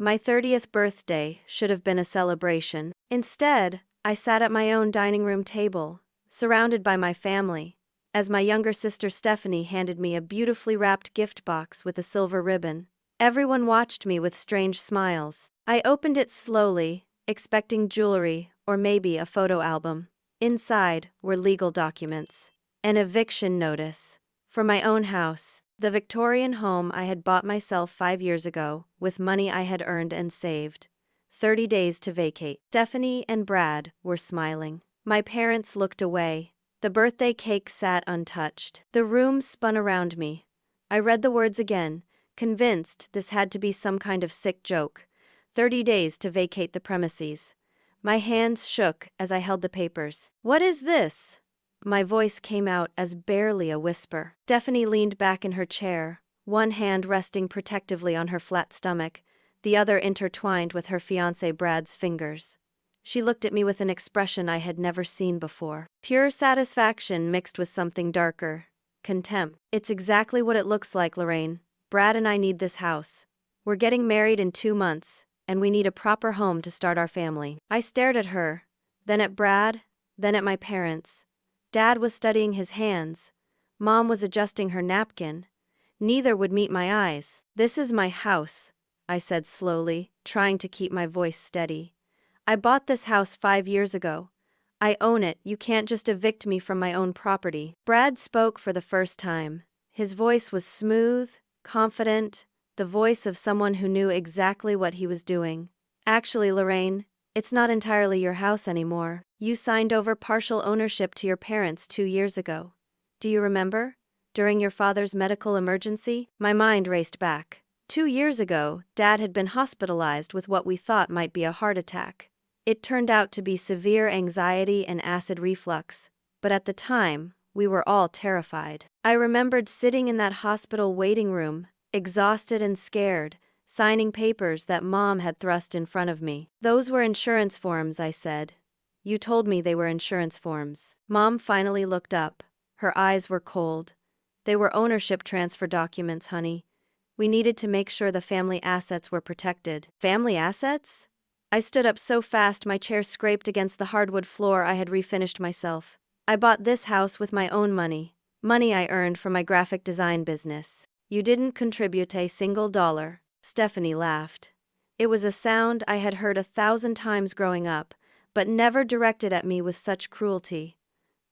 My 30th birthday should have been a celebration. Instead, I sat at my own dining room table, surrounded by my family, as my younger sister Stephanie handed me a beautifully wrapped gift box with a silver ribbon. Everyone watched me with strange smiles. I opened it slowly, expecting jewelry or maybe a photo album. Inside were legal documents, an eviction notice for my own house, the Victorian home I had bought myself 5 years ago with money I had earned and saved. 30 days to vacate. Stephanie and Brad were smiling. My parents looked away. The birthday cake sat untouched. The room spun around me. I read the words again, convinced this had to be some kind of sick joke. 30 days to vacate the premises. My hands shook as I held the papers. "What is this?" My voice came out as barely a whisper. Stephanie leaned back in her chair, one hand resting protectively on her flat stomach, the other intertwined with her fiancé Brad's fingers. She looked at me with an expression I had never seen before. Pure satisfaction mixed with something darker. Contempt. "It's exactly what it looks like, Lorraine. Brad and I need this house. We're getting married in 2 months, and we need a proper home to start our family." I stared at her, then at Brad, then at my parents. Dad was studying his hands. Mom was adjusting her napkin. Neither would meet my eyes. "This is my house," I said slowly, trying to keep my voice steady. "I bought this house 5 years ago. I own it. You can't just evict me from my own property." Brad spoke for the first time. His voice was smooth, confident, the voice of someone who knew exactly what he was doing. "Actually, Lorraine, it's not entirely your house anymore. You signed over partial ownership to your parents 2 years ago. Do you remember? During your father's medical emergency?" My mind raced back. 2 years ago, Dad had been hospitalized with what we thought might be a heart attack. It turned out to be severe anxiety and acid reflux, but at the time, we were all terrified. I remembered sitting in that hospital waiting room, exhausted and scared, signing papers that Mom had thrust in front of me. "Those were insurance forms," I said. "You told me they were insurance forms." Mom finally looked up. Her eyes were cold. "They were ownership transfer documents, honey. We needed to make sure the family assets were protected." "Family assets?" I stood up so fast my chair scraped against the hardwood floor I had refinished myself. "I bought this house with my own money. Money I earned from my graphic design business. You didn't contribute a single dollar." Stephanie laughed. It was a sound I had heard 1,000 times growing up, but never directed at me with such cruelty.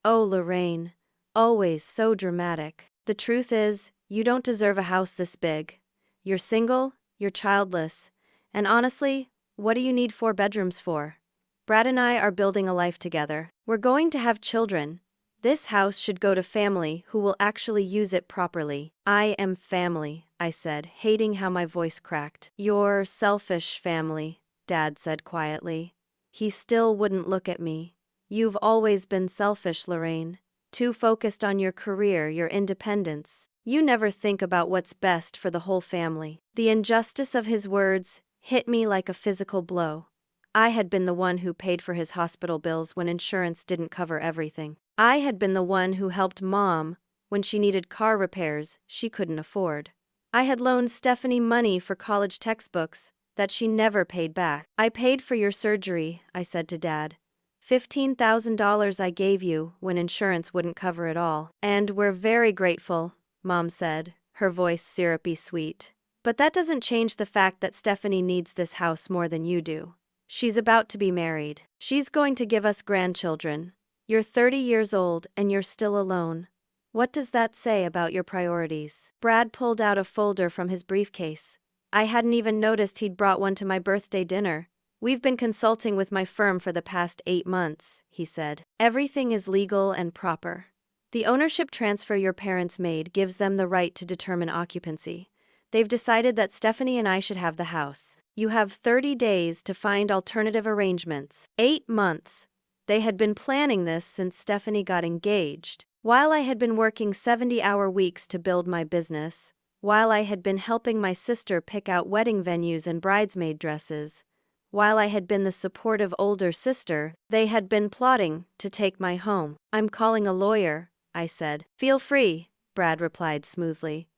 "Oh, Lorraine, always so dramatic. The truth is, you don't deserve a house this big. You're single, you're childless, and honestly, what do you need 4 bedrooms for? Brad and I are building a life together. We're going to have children. This house should go to family who will actually use it properly." "I am family," I said, hating how my voice cracked. "You're selfish family," Dad said quietly. He still wouldn't look at me. "You've always been selfish, Lorraine. Too focused on your career, your independence. You never think about what's best for the whole family." The injustice of his words hit me like a physical blow. I had been the one who paid for his hospital bills when insurance didn't cover everything. I had been the one who helped Mom when she needed car repairs she couldn't afford. I had loaned Stephanie money for college textbooks that she never paid back. "I paid for your surgery," I said to Dad. $15,000 I gave you when insurance wouldn't cover it all. "And we're very grateful," Mom said, her voice syrupy sweet. "But that doesn't change the fact that Stephanie needs this house more than you do. She's about to be married. She's going to give us grandchildren. You're 30 years old and you're still alone. What does that say about your priorities?" Brad pulled out a folder from his briefcase. I hadn't even noticed he'd brought one to my birthday dinner. "We've been consulting with my firm for the past 8 months, he said. "Everything is legal and proper. The ownership transfer your parents made gives them the right to determine occupancy. They've decided that Stephanie and I should have the house. You have 30 days to find alternative arrangements." 8 months. They had been planning this since Stephanie got engaged. While I had been working 70-hour weeks to build my business, while I had been helping my sister pick out wedding venues and bridesmaid dresses, while I had been the supportive older sister, they had been plotting to take my home. "I'm calling a lawyer," I said. "Feel free," Brad replied smoothly.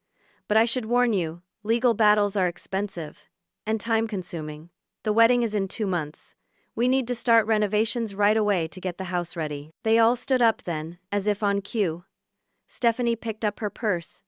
"But I should warn you, legal battles are expensive. and time-consuming. The wedding is in 2 months. We need to start renovations right away to get the house ready. They all stood up then, as if on cue. Stephanie picked up her purse.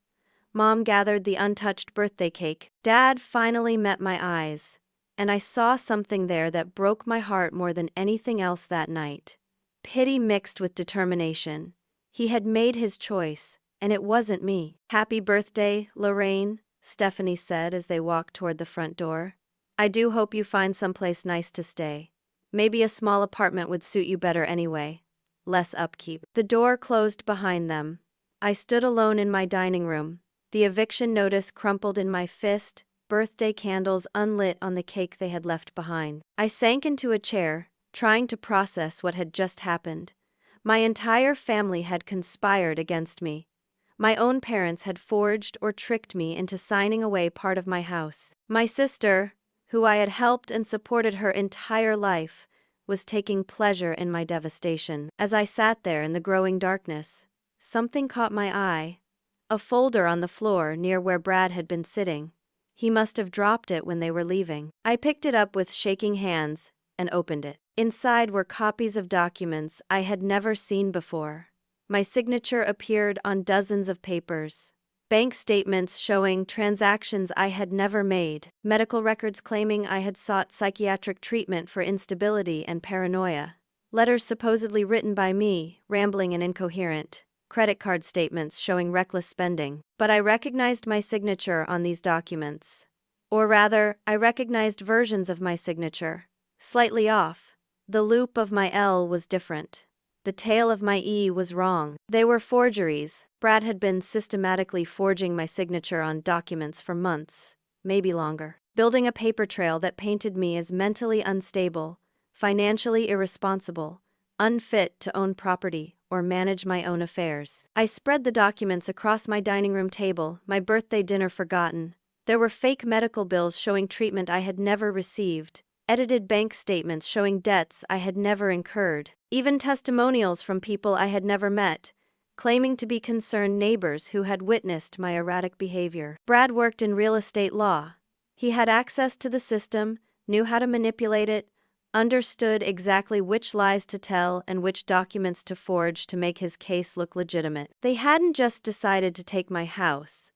Mom gathered the untouched birthday cake. Dad finally met my eyes, and I saw something there that broke my heart more than anything else that night. Pity mixed with determination. He had made his choice, and it wasn't me. "Happy birthday, Lorraine," Stephanie said as they walked toward the front door. "I do hope you find someplace nice to stay. Maybe a small apartment would suit you better anyway. Less upkeep." The door closed behind them. I stood alone in my dining room, the eviction notice crumpled in my fist, birthday candles unlit on the cake they had left behind. I sank into a chair, trying to process what had just happened. My entire family had conspired against me. My own parents had forged or tricked me into signing away part of my house. My sister, who I had helped and supported her entire life, was taking pleasure in my devastation. As I sat there in the growing darkness, something caught my eye. A folder on the floor near where Brad had been sitting. He must have dropped it when they were leaving. I picked it up with shaking hands and opened it. Inside were copies of documents I had never seen before. My signature appeared on dozens of papers. Bank statements showing transactions I had never made. Medical records claiming I had sought psychiatric treatment for instability and paranoia. Letters supposedly written by me, rambling and incoherent. Credit card statements showing reckless spending. But I recognized my signature on these documents. Or rather, I recognized versions of my signature. Slightly off. The loop of my L was different. The tail of my E was wrong. They were forgeries. Brad had been systematically forging my signature on documents for months, maybe longer, building a paper trail that painted me as mentally unstable, financially irresponsible, unfit to own property or manage my own affairs. I spread the documents across my dining room table, my birthday dinner forgotten. There were fake medical bills showing treatment I had never received, edited bank statements showing debts I had never incurred, even testimonials from people I had never met, claiming to be concerned neighbors who had witnessed my erratic behavior. Brad worked in real estate law. He had access to the system, knew how to manipulate it, understood exactly which lies to tell and which documents to forge to make his case look legitimate. They hadn't just decided to take my house.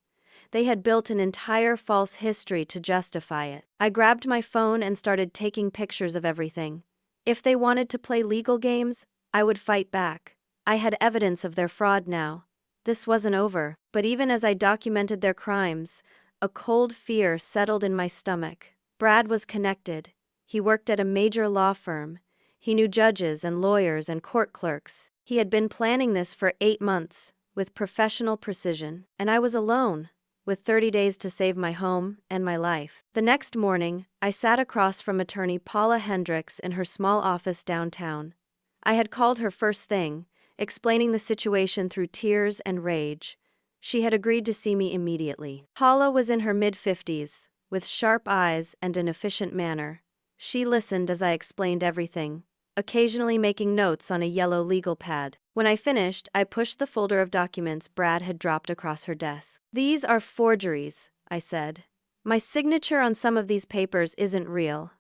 They had built an entire false history to justify it. I grabbed my phone and started taking pictures of everything. If they wanted to play legal games, I would fight back. I had evidence of their fraud now. This wasn't over, but even as I documented their crimes, a cold fear settled in my stomach. Brad was connected. He worked at a major law firm. He knew judges and lawyers and court clerks. He had been planning this for 8 months, with professional precision. And I was alone, with 30 days to save my home and my life. The next morning, I sat across from attorney Paula Hendricks in her small office downtown. I had called her first thing, explaining the situation through tears and rage. She had agreed to see me immediately. Paula was in her mid-50s, with sharp eyes and an efficient manner. She listened as I explained everything, occasionally making notes on a yellow legal pad. When I finished, I pushed the folder of documents Brad had dropped across her desk. "These are forgeries," I said. "My signature on some of these papers isn't real.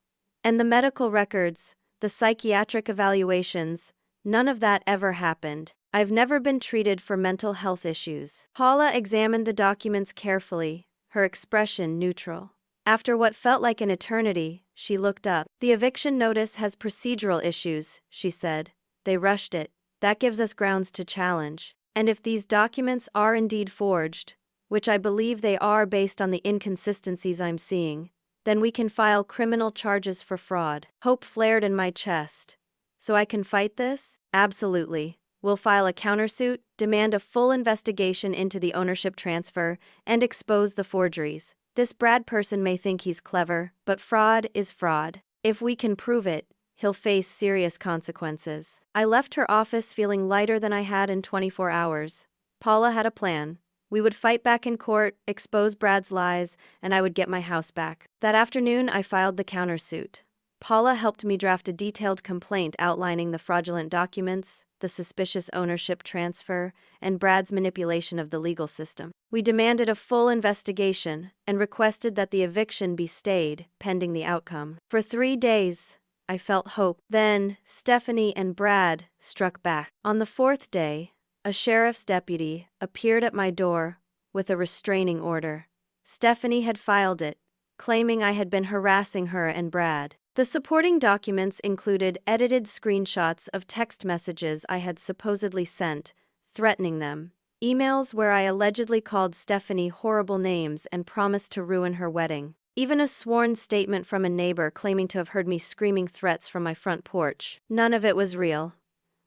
And the medical records, the psychiatric evaluations, none of that ever happened. I've never been treated for mental health issues." Paula examined the documents carefully, her expression neutral. After what felt like an eternity, she looked up. "The eviction notice has procedural issues," she said. "They rushed it. That gives us grounds to challenge. And if these documents are indeed forged, which I believe they are based on the inconsistencies I'm seeing, then we can file criminal charges for fraud." Hope flared in my chest. "So I can fight this?" "Absolutely. We'll file a countersuit, demand a full investigation into the ownership transfer, and expose the forgeries. This Brad person may think he's clever, but fraud is fraud. If we can prove it, he'll face serious consequences." I left her office feeling lighter than I had in 24 hours. Paula had a plan. We would fight back in court, expose Brad's lies, and I would get my house back. That afternoon, I filed the countersuit. Paula helped me draft a detailed complaint outlining the fraudulent documents, the suspicious ownership transfer, and Brad's manipulation of the legal system. We demanded a full investigation and requested that the eviction be stayed, pending the outcome. For 3 days, I felt hope. Then, Stephanie and Brad struck back. On the 4th day, a sheriff's deputy appeared at my door with a restraining order. Stephanie had filed it, claiming I had been harassing her and Brad. The supporting documents included edited screenshots of text messages I had supposedly sent, threatening them, emails where I allegedly called Stephanie horrible names and promised to ruin her wedding, even a sworn statement from a neighbor claiming to have heard me screaming threats from my front porch. None of it was real.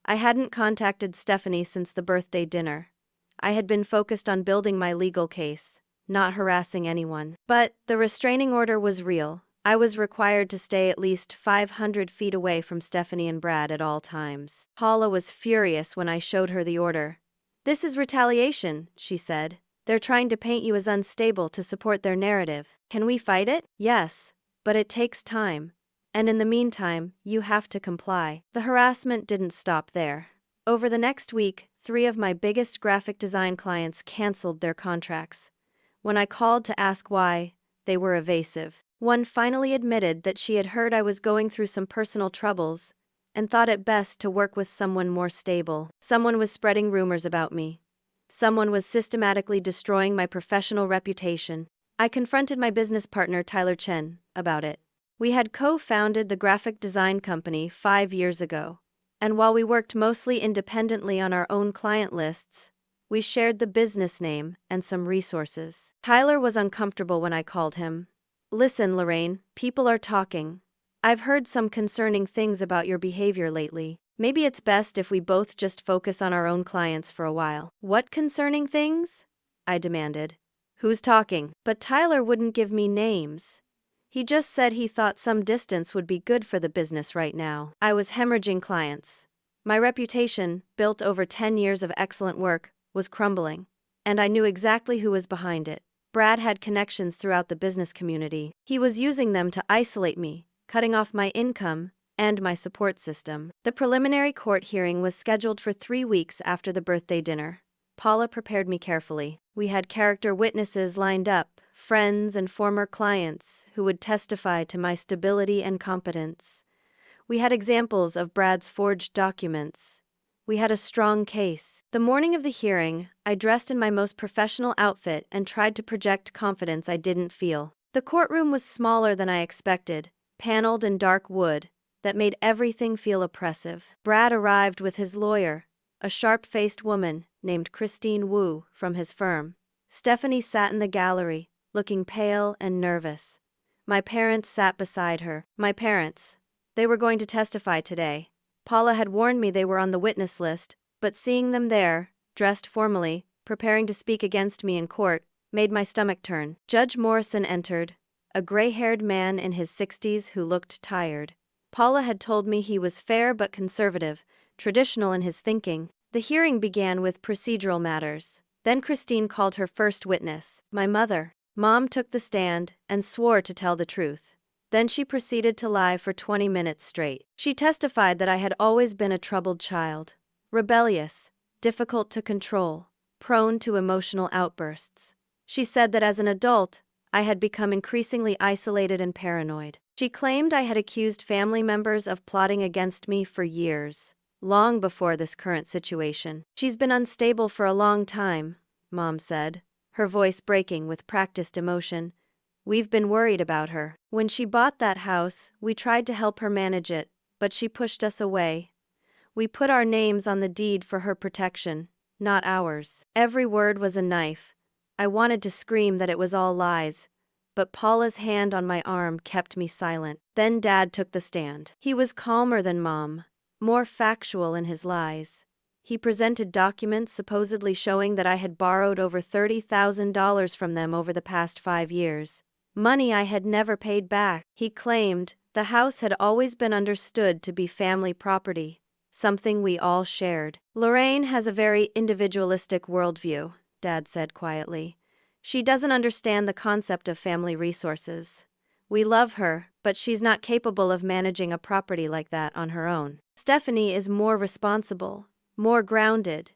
I hadn't contacted Stephanie since the birthday dinner. I had been focused on building my legal case, not harassing anyone. But the restraining order was real. I was required to stay at least 500 feet away from Stephanie and Brad at all times. Paula was furious when I showed her the order. "This is retaliation," she said. "They're trying to paint you as unstable to support their narrative. Can we fight it?" "Yes, but it takes time. And in the meantime, you have to comply." The harassment didn't stop there. Over the next week, 3 of my biggest graphic design clients canceled their contracts. When I called to ask why, they were evasive. One finally admitted that she had heard I was going through some personal troubles and thought it best to work with someone more stable. Someone was spreading rumors about me. Someone was systematically destroying my professional reputation. I confronted my business partner, Tyler Chen, about it. We had co-founded the graphic design company 5 years ago, and while we worked mostly independently on our own client lists, we shared the business name and some resources. Tyler was uncomfortable when I called him. "Listen, Lorraine, people are talking. I've heard some concerning things about your behavior lately. Maybe it's best if we both just focus on our own clients for a while." "What concerning things?" I demanded. "Who's talking?" But Tyler wouldn't give me names. He just said he thought some distance would be good for the business right now. I was hemorrhaging clients. My reputation, built over 10 years of excellent work, was crumbling, and I knew exactly who was behind it. Brad had connections throughout the business community. He was using them to isolate me, cutting off my income and my support system. The preliminary court hearing was scheduled for 3 weeks after the birthday dinner. Paula prepared me carefully. We had character witnesses lined up, friends and former clients who would testify to my stability and competence. We had examples of Brad's forged documents. We had a strong case. The morning of the hearing, I dressed in my most professional outfit and tried to project confidence I didn't feel. The courtroom was smaller than I expected, paneled in dark wood, that made everything feel oppressive. Brad arrived with his lawyer, a sharp-faced woman named Christine Wu from his firm. Stephanie sat in the gallery, looking pale and nervous. My parents sat beside her. They were going to testify today. Paula had warned me they were on the witness list, but seeing them there, dressed formally, preparing to speak against me in court, made my stomach turn. Judge Morrison entered, a gray-haired man in his 60s who looked tired. Paula had told me he was fair but conservative, traditional in his thinking. The hearing began with procedural matters. Then Christine called her first witness, my mother. Mom took the stand and swore to tell the truth. Then she proceeded to lie for 20 minutes straight. She testified that I had always been a troubled child, rebellious, difficult to control, prone to emotional outbursts. She said that as an adult, I had become increasingly isolated and paranoid. She claimed I had accused family members of plotting against me for years, long before this current situation. "She's been unstable for a long time," Mom said, her voice breaking with practiced emotion. "We've been worried about her. When she bought that house, we tried to help her manage it, but she pushed us away. We put our names on the deed for her protection, not ours." Every word was a knife. I wanted to scream that it was all lies, but Paula's hand on my arm kept me silent. Then Dad took the stand. He was calmer than Mom, more factual in his lies. He presented documents supposedly showing that I had borrowed over $30,000 from them over the past 5 years. Money I had never paid back. He claimed the house had always been understood to be family property, something we all shared. "Lorraine has a very individualistic worldview," Dad said quietly. "She doesn't understand the concept of family resources. We love her, but she's not capable of managing a property like that on her own. Stephanie is more responsible, more grounded.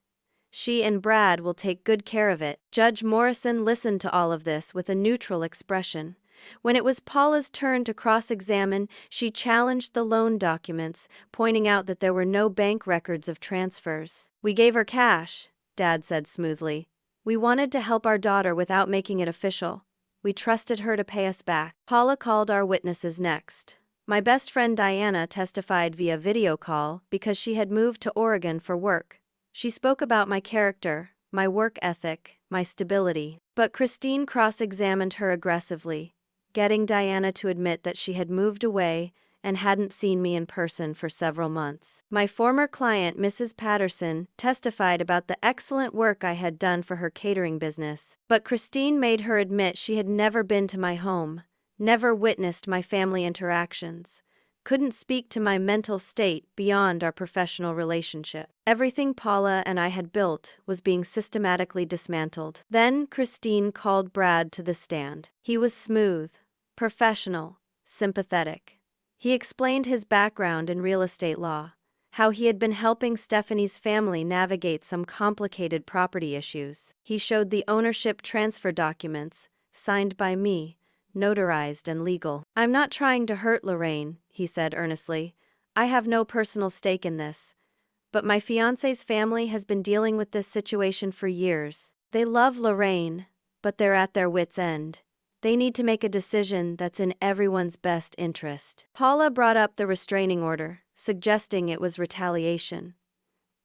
She and Brad will take good care of it." Judge Morrison listened to all of this with a neutral expression. When it was Paula's turn to cross-examine, she challenged the loan documents, pointing out that there were no bank records of transfers. "We gave her cash," Dad said smoothly. "We wanted to help our daughter without making it official. We trusted her to pay us back." Paula called our witnesses next. My best friend Diana testified via video call because she had moved to Oregon for work. She spoke about my character, my work ethic, my stability. But Christine cross-examined her aggressively, getting Diana to admit that she had moved away and hadn't seen me in person for several months. My former client, Mrs. Patterson, testified about the excellent work I had done for her catering business. But Christine made her admit she had never been to my home, never witnessed my family interactions, couldn't speak to my mental state beyond our professional relationship. Everything Paula and I had built was being systematically dismantled. Then Christine called Brad to the stand. He was smooth, professional, sympathetic. He explained his background in real estate law, how he had been helping Stephanie's family navigate some complicated property issues. He showed the ownership transfer documents, signed by me, notarized and legal. "I'm not trying to hurt Lorraine," he said earnestly. "I have no personal stake in this. But my fiancé's family has been dealing with this situation for years. They love Lorraine, but they're at their wits' end. They need to make a decision that's in everyone's best interest." Paula brought up the restraining order, suggesting it was retaliation.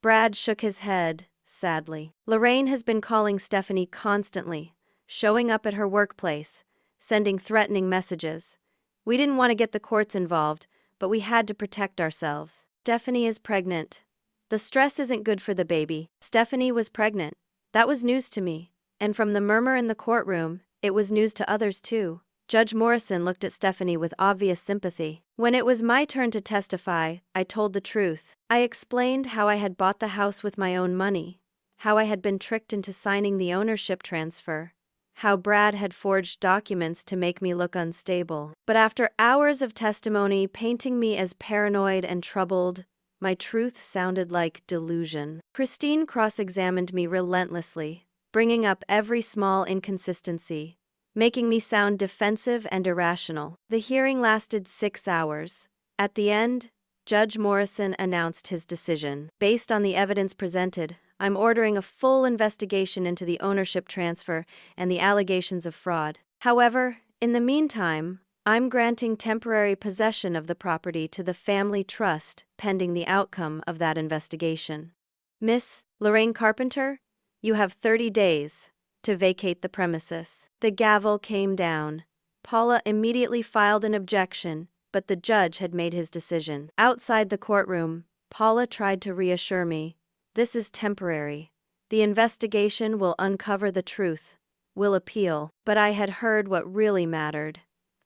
Brad shook his head, sadly. "Lorraine has been calling Stephanie constantly, showing up at her workplace, sending threatening messages. We didn't want to get the courts involved, but we had to protect ourselves. Stephanie is pregnant. The stress isn't good for the baby." Stephanie was pregnant. That was news to me. And from the murmur in the courtroom, it was news to others too. Judge Morrison looked at Stephanie with obvious sympathy. When it was my turn to testify, I told the truth. I explained how I had bought the house with my own money, how I had been tricked into signing the ownership transfer, how Brad had forged documents to make me look unstable. But after hours of testimony painting me as paranoid and troubled, my truth sounded like delusion. Christine cross-examined me relentlessly, bringing up every small inconsistency, making me sound defensive and irrational. The hearing lasted 6 hours. At the end, Judge Morrison announced his decision. "Based on the evidence presented, I'm ordering a full investigation into the ownership transfer and the allegations of fraud. However, in the meantime, I'm granting temporary possession of the property to the family trust pending the outcome of that investigation. Miss Lorraine Carpenter, you have 30 days to vacate the premises." The gavel came down. Paula immediately filed an objection, but the judge had made his decision. Outside the courtroom, Paula tried to reassure me. "This is temporary. The investigation will uncover the truth. We'll appeal." But I had heard what really mattered.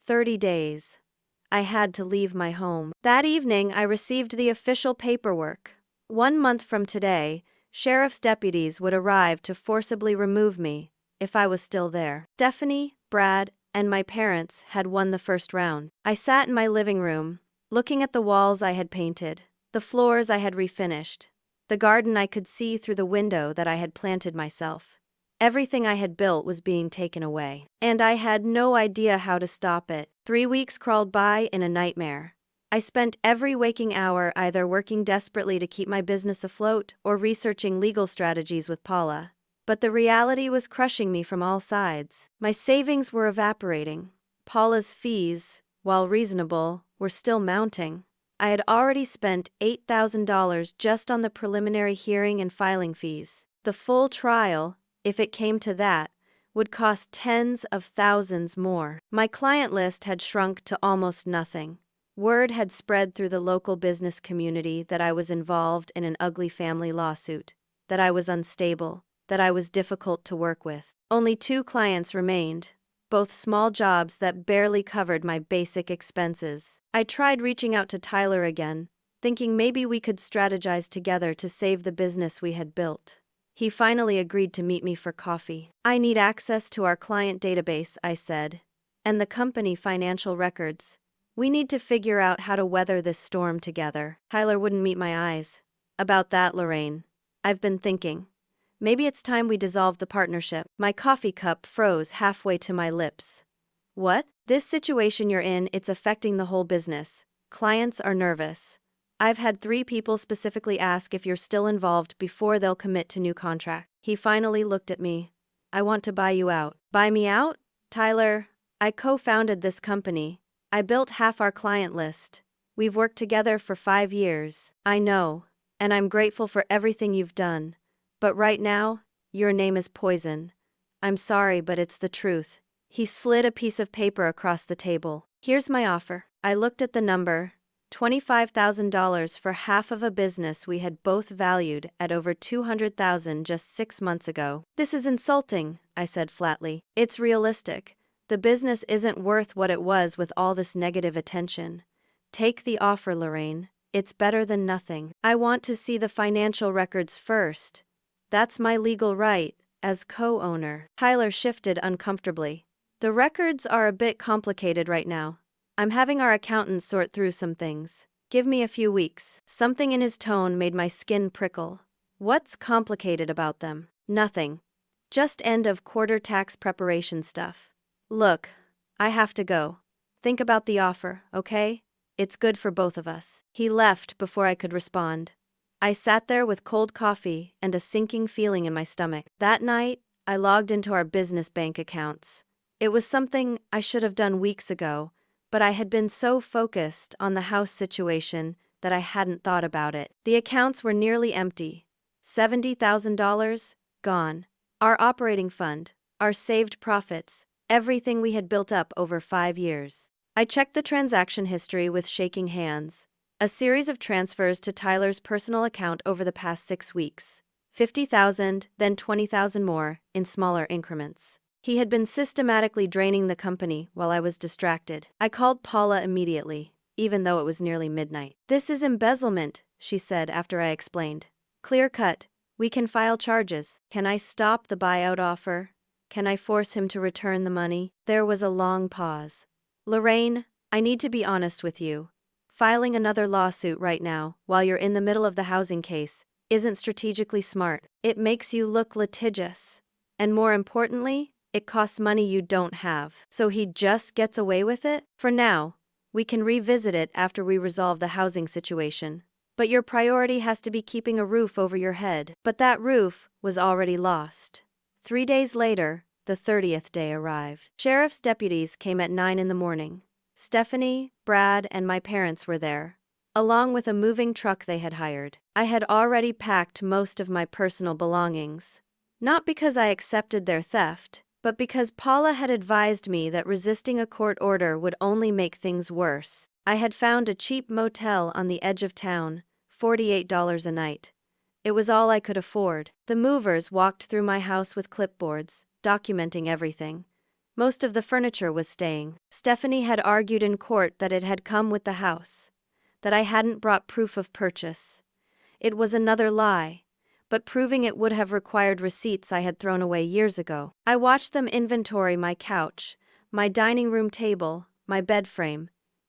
30 days. I had to leave my home. That evening, I received the official paperwork. 1 month from today, sheriff's deputies would arrive to forcibly remove me, if I was still there. Stephanie, Brad, and my parents had won the first round. I sat in my living room, looking at the walls I had painted, the floors I had refinished, the garden I could see through the window that I had planted myself. Everything I had built was being taken away. And I had no idea how to stop it. 3 weeks crawled by in a nightmare. I spent every waking hour either working desperately to keep my business afloat or researching legal strategies with Paula. But the reality was crushing me from all sides. My savings were evaporating. Paula's fees, while reasonable, were still mounting. I had already spent $8,000 just on the preliminary hearing and filing fees. The full trial, if it came to that, would cost tens of thousands more. My client list had shrunk to almost nothing. Word had spread through the local business community that I was involved in an ugly family lawsuit, that I was unstable, that I was difficult to work with. Only 2 clients remained, both small jobs that barely covered my basic expenses. I tried reaching out to Tyler again, thinking maybe we could strategize together to save the business we had built. He finally agreed to meet me for coffee. "I need access to our client database," I said. and the company financial records. We need to figure out how to weather this storm together. Tyler wouldn't meet my eyes. About that, Lorraine. I've been thinking. Maybe it's time we dissolve the partnership. My coffee cup froze halfway to my lips. What? This situation you're in, it's affecting the whole business. Clients are nervous. I've had 3 people specifically ask if you're still involved before they'll commit to new contract. He finally looked at me. I want to buy you out. Buy me out? Tyler, I co-founded this company. I built half our client list. We've worked together for 5 years. I know, and I'm grateful for everything you've done. But right now, your name is poison. I'm sorry, but it's the truth. He slid a piece of paper across the table. Here's my offer. I looked at the number. $25,000 for half of a business we had both valued at over $200,000 just 6 months ago. This is insulting, I said flatly. It's realistic. The business isn't worth what it was with all this negative attention. Take the offer, Lorraine. It's better than nothing. I want to see the financial records first. That's my legal right, as co-owner. Tyler shifted uncomfortably. The records are a bit complicated right now. I'm having our accountant sort through some things. Give me a few weeks. Something in his tone made my skin prickle. What's complicated about them? Nothing. Just end of quarter tax preparation stuff. Look, I have to go. Think about the offer, okay? It's good for both of us. He left before I could respond. I sat there with cold coffee and a sinking feeling in my stomach. That night, I logged into our business bank accounts. It was something I should have done weeks ago, but I had been so focused on the house situation that I hadn't thought about it. The accounts were nearly empty. $70,000? Gone. Our operating fund, our saved profits, everything we had built up over 5 years. I checked the transaction history with shaking hands. A series of transfers to Tyler's personal account over the past 6 weeks. 50,000, then 20,000 more, in smaller increments. He had been systematically draining the company while I was distracted. I called Paula immediately, even though it was nearly midnight. This is embezzlement, she said after I explained. Clear cut. We can file charges. Can I stop the buyout offer? Can I force him to return the money? There was a long pause. Lorraine, I need to be honest with you. Filing another lawsuit right now, while you're in the middle of the housing case, isn't strategically smart. It makes you look litigious. And more importantly, it costs money you don't have. So he just gets away with it? For now. We can revisit it after we resolve the housing situation. But your priority has to be keeping a roof over your head. But that roof was already lost. 3 days later, the 30th day arrived. Sheriff's deputies came at 9 in the morning. Stephanie, Brad, and my parents were there, along with a moving truck they had hired. I had already packed most of my personal belongings. Not because I accepted their theft, but because Paula had advised me that resisting a court order would only make things worse. I had found a cheap motel on the edge of town, $48 a night. It was all I could afford. The movers walked through my house with clipboards, documenting everything. Most of the furniture was staying. Stephanie had argued in court that it had come with the house, that I hadn't brought proof of purchase. It was another lie, but proving it would have required receipts I had thrown away years ago. I watched them inventory my couch, my dining room table, my bed frame.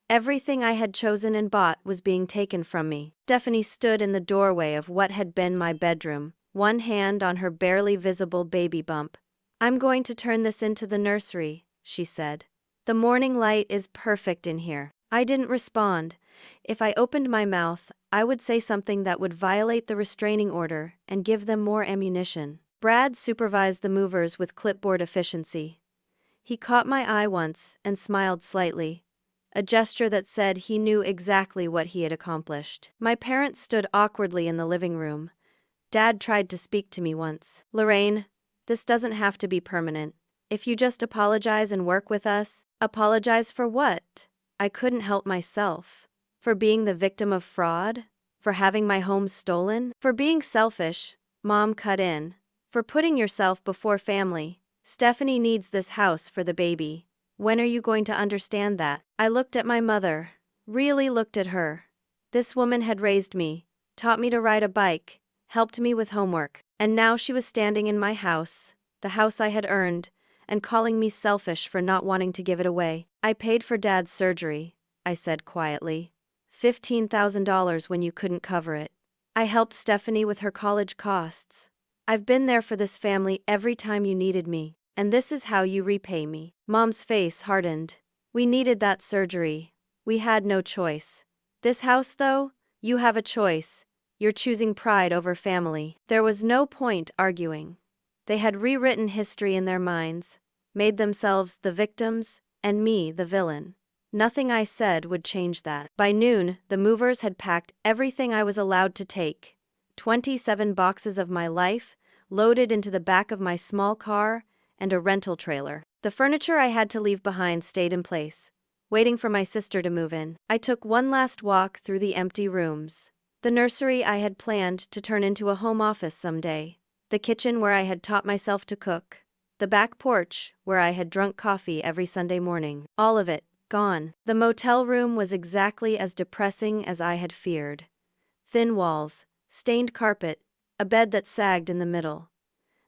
Everything I had chosen and bought was being taken from me. Stephanie stood in the doorway of what had been my bedroom, one hand on her barely visible baby bump. I'm going to turn this into the nursery, she said. The morning light is perfect in here. I didn't respond. If I opened my mouth, I would say something that would violate the restraining order and give them more ammunition. Brad supervised the movers with clipboard efficiency. He caught my eye once and smiled slightly, a gesture that said he knew exactly what he had accomplished. My parents stood awkwardly in the living room. Dad tried to speak to me once. Lorraine, this doesn't have to be permanent. If you just apologize and work with us. Apologize for what? I couldn't help myself. For being the victim of fraud? For having my home stolen? For being selfish? Mom cut in. For putting yourself before family? Stephanie needs this house for the baby. When are you going to understand that? I looked at my mother. Really looked at her. This woman had raised me, taught me to ride a bike, helped me with homework. And now she was standing in my house, the house I had earned, and calling me selfish for not wanting to give it away. I paid for Dad's surgery, I said quietly. $15,000 when you couldn't cover it. I helped Stephanie with her college costs. I've been there for this family every time you needed me, and this is how you repay me. Mom's face hardened. We needed that surgery. We had no choice. This house, though, you have a choice. You're choosing pride over family. There was no point arguing. They had rewritten history in their minds, made themselves the victims, and me the villain. Nothing I said would change that. By noon, the movers had packed everything I was allowed to take. 27 boxes of my life, loaded into the back of my small car, and a rental trailer. The furniture I had to leave behind stayed in place, waiting for my sister to move in. I took one last walk through the empty rooms. The nursery I had planned to turn into a home office someday. The kitchen where I had taught myself to cook. The back porch where I had drunk coffee every Sunday morning. All of it, gone. The motel room was exactly as depressing as I had feared. Thin walls, stained carpet, a bed that sagged in the middle.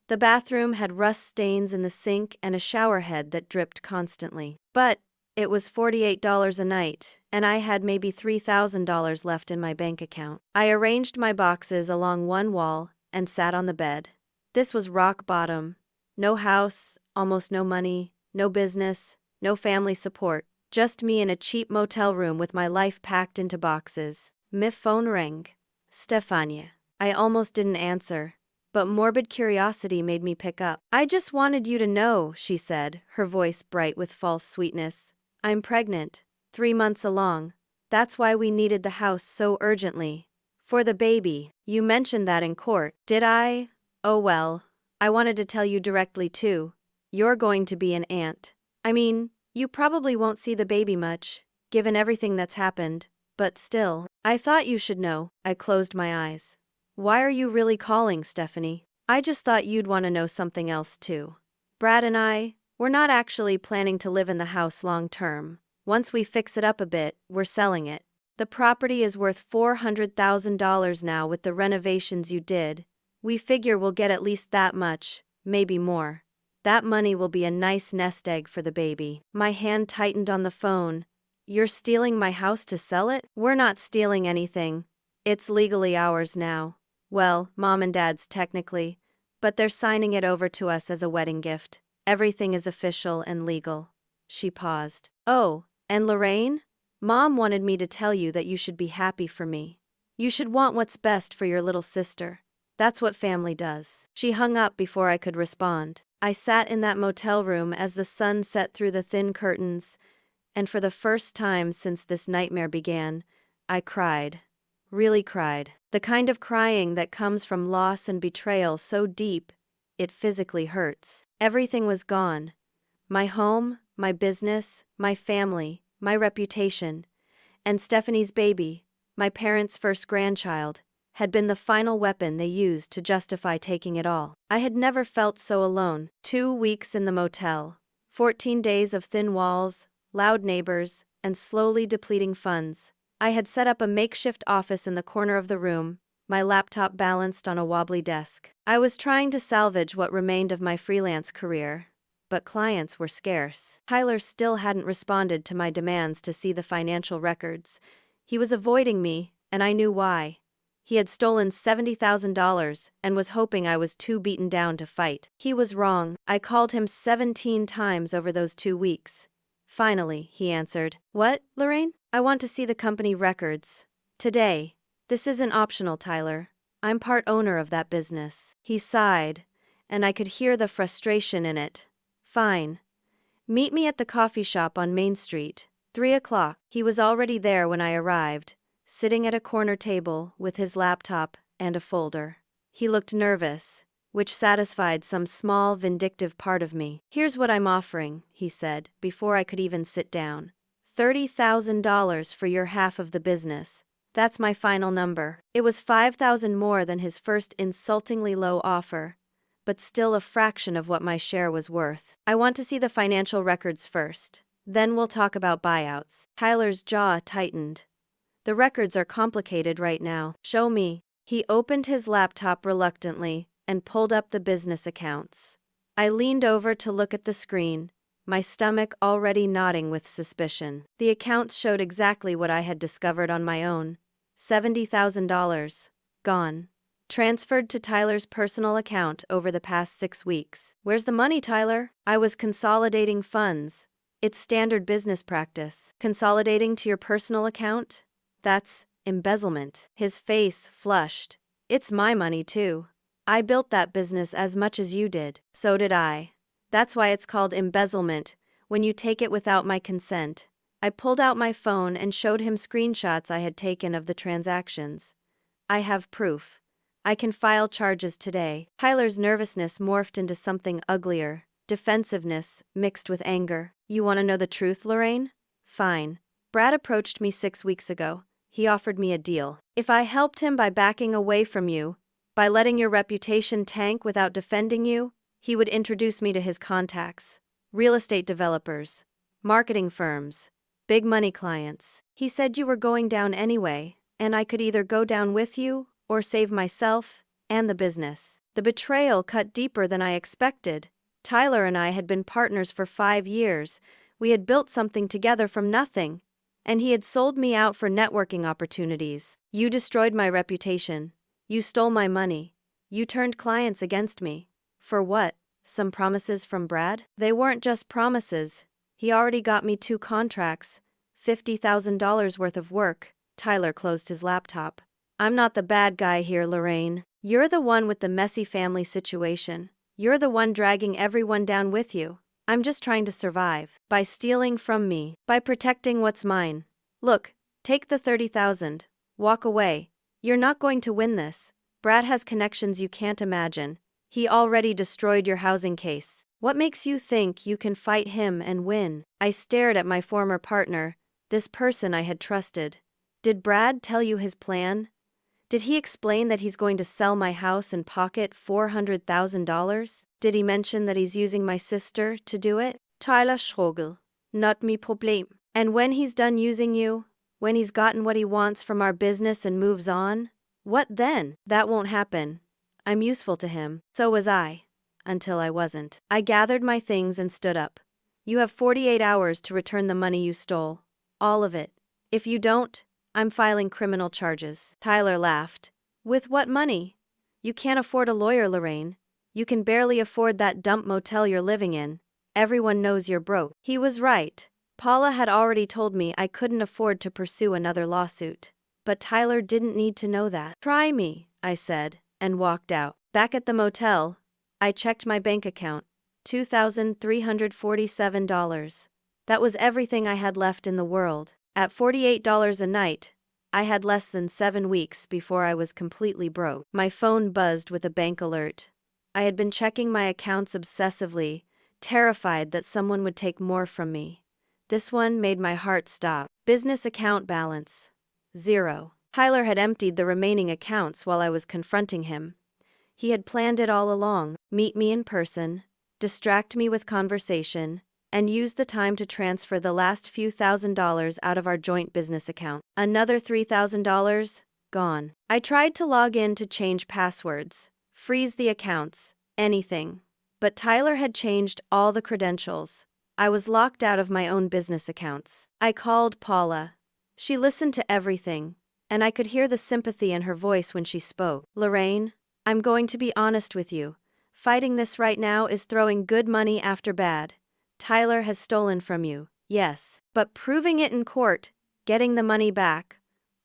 The bathroom had rust stains in the sink and a shower head that dripped constantly. But it was $48 a night, and I had maybe $3,000 left in my bank account. I arranged my boxes along one wall and sat on the bed. This was rock bottom. No house, almost no money, no business, no family support. Just me in a cheap motel room with my life packed into boxes. My phone rang. Stefania. I almost didn't answer, but morbid curiosity made me pick up. I just wanted you to know, she said, her voice bright with false sweetness. I'm pregnant, 3 months along. That's why we needed the house so urgently. For the baby. You mentioned that in court. Did I? Oh well. I wanted to tell you directly too. You're going to be an aunt. I mean, you probably won't see the baby much, given everything that's happened, but still. I thought you should know. I closed my eyes. Why are you really calling, Stephanie? I just thought you'd want to know something else too. Brad and we're not actually planning to live in the house long term. Once we fix it up a bit, we're selling it. The property is worth $400,000 now with the renovations you did. We figure we'll get at least that much, maybe more. That money will be a nice nest egg for the baby. My hand tightened on the phone. You're stealing my house to sell it? We're not stealing anything. It's legally ours now. Well, Mom and Dad's technically, but they're signing it over to us as a wedding gift. Everything is official and legal. She paused. Oh, and Lorraine? Mom wanted me to tell you that you should be happy for me. You should want what's best for your little sister. That's what family does. She hung up before I could respond. I sat in that motel room as the sun set through the thin curtains, and for the first time since this nightmare began, I cried. Really cried. The kind of crying that comes from loss and betrayal so deep, it physically hurts. Everything was gone. My home, my business, my family, my reputation, and Stephanie's baby, my parents' first grandchild, had been the final weapon they used to justify taking it all. I had never felt so alone. 2 weeks in the motel, 14 days of thin walls, loud neighbors, and slowly depleting funds. I had set up a makeshift office in the corner of the room, my laptop balanced on a wobbly desk. I was trying to salvage what remained of my freelance career, but clients were scarce. Tyler still hadn't responded to my demands to see the financial records. He was avoiding me, and I knew why. He had stolen $70,000 and was hoping I was too beaten down to fight. He was wrong. I called him 17 times over those 2 weeks. Finally, he answered. What, Lorraine? I want to see the company records. Today. This isn't optional, Tyler. I'm part owner of that business. He sighed, and I could hear the frustration in it. Fine. Meet me at the coffee shop on Main Street, 3 o'clock. He was already there when I arrived, sitting at a corner table with his laptop and a folder. He looked nervous, which satisfied some small, vindictive part of me. Here's what I'm offering, he said, before I could even sit down. $30,000 for your half of the business. That's my final number. It was $5,000 more than his first insultingly low offer, but still a fraction of what my share was worth. I want to see the financial records first. Then we'll talk about buyouts. Tyler's jaw tightened. The records are complicated right now. Show me. He opened his laptop reluctantly and pulled up the business accounts. I leaned over to look at the screen, my stomach already knotting with suspicion. The accounts showed exactly what I had discovered on my own. $70,000. Gone. Transferred to Tyler's personal account over the past 6 weeks. Where's the money, Tyler? I was consolidating funds. It's standard business practice. Consolidating to your personal account? That's embezzlement. His face flushed. It's my money too. I built that business as much as you did. So did I. That's why it's called embezzlement, when you take it without my consent. I pulled out my phone and showed him screenshots I had taken of the transactions. I have proof. I can file charges today. Tyler's nervousness morphed into something uglier, defensiveness mixed with anger. You want to know the truth, Lorraine? Fine. Brad approached me 6 weeks ago. He offered me a deal. If I helped him by backing away from you, by letting your reputation tank without defending you, he would introduce me to his contacts. Real estate developers, marketing firms, big money clients. He said you were going down anyway, and I could either go down with you or save myself and the business. The betrayal cut deeper than I expected. Tyler and I had been partners for 5 years. We had built something together from nothing, and he had sold me out for networking opportunities. You destroyed my reputation. You stole my money. You turned clients against me. For what? Some promises from Brad? They weren't just promises. He already got me 2 contracts, $50,000 worth of work. Tyler closed his laptop. I'm not the bad guy here, Lorraine. You're the one with the messy family situation. You're the one dragging everyone down with you. I'm just trying to survive. By stealing from me. By protecting what's mine. Look, take the $30,000. Walk away. You're not going to win this. Brad has connections you can't imagine. He already destroyed your housing case. What makes you think you can fight him and win? I stared at my former partner, this person I had trusted. Did Brad tell you his plan? Did he explain that he's going to sell my house and pocket $400,000? Did he mention that he's using my sister to do it? Tyler Schroegel. Not me problem. And when he's done using you, when he's gotten what he wants from our business and moves on, what then? That won't happen. I'm useful to him. So was I. Until I wasn't. I gathered my things and stood up. You have 48 hours to return the money you stole. All of it. If you don't, I'm filing criminal charges. Tyler laughed. With what money? You can't afford a lawyer, Lorraine. You can barely afford that dump motel you're living in. Everyone knows you're broke. He was right. Paula had already told me I couldn't afford to pursue another lawsuit. But Tyler didn't need to know that. Try me, I said, and walked out. Back at the motel, I checked my bank account. $2,347. That was everything I had left in the world. At $48 a night, I had less than 7 weeks before I was completely broke. My phone buzzed with a bank alert. I had been checking my accounts obsessively, terrified that someone would take more from me. This one made my heart stop. Business account balance. 0. Tyler had emptied the remaining accounts while I was confronting him. He had planned it all along. Meet me in person, distract me with conversation, and use the time to transfer the last few $1,000s out of our joint business account. Another $3,000? Gone. I tried to log in to change passwords, freeze the accounts, anything. But Tyler had changed all the credentials. I was locked out of my own business accounts. I called Paula. She listened to everything, and I could hear the sympathy in her voice when she spoke. Lorraine, I'm going to be honest with you. Fighting this right now is throwing good money after bad. Tyler has stolen from you, yes, but proving it in court, getting the money back,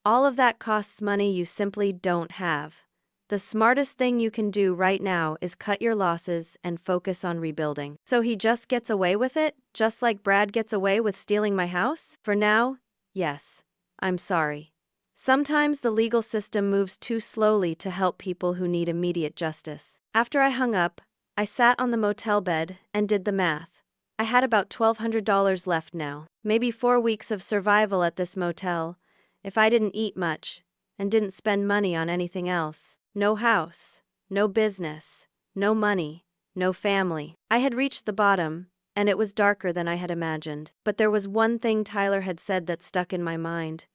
all of that costs money you simply don't have. The smartest thing you can do right now is cut your losses and focus on rebuilding. So he just gets away with it, just like Brad gets away with stealing my house? For now, yes. I'm sorry. Sometimes the legal system moves too slowly to help people who need immediate justice. After I hung up, I sat on the motel bed and did the math. I had about $1,200 left now, maybe 4 weeks of survival at this motel, if I didn't eat much, and didn't spend money on anything else. No house, no business, no money, no family. I had reached the bottom, and it was darker than I had imagined. But there was one thing Tyler had said that stuck in my mind.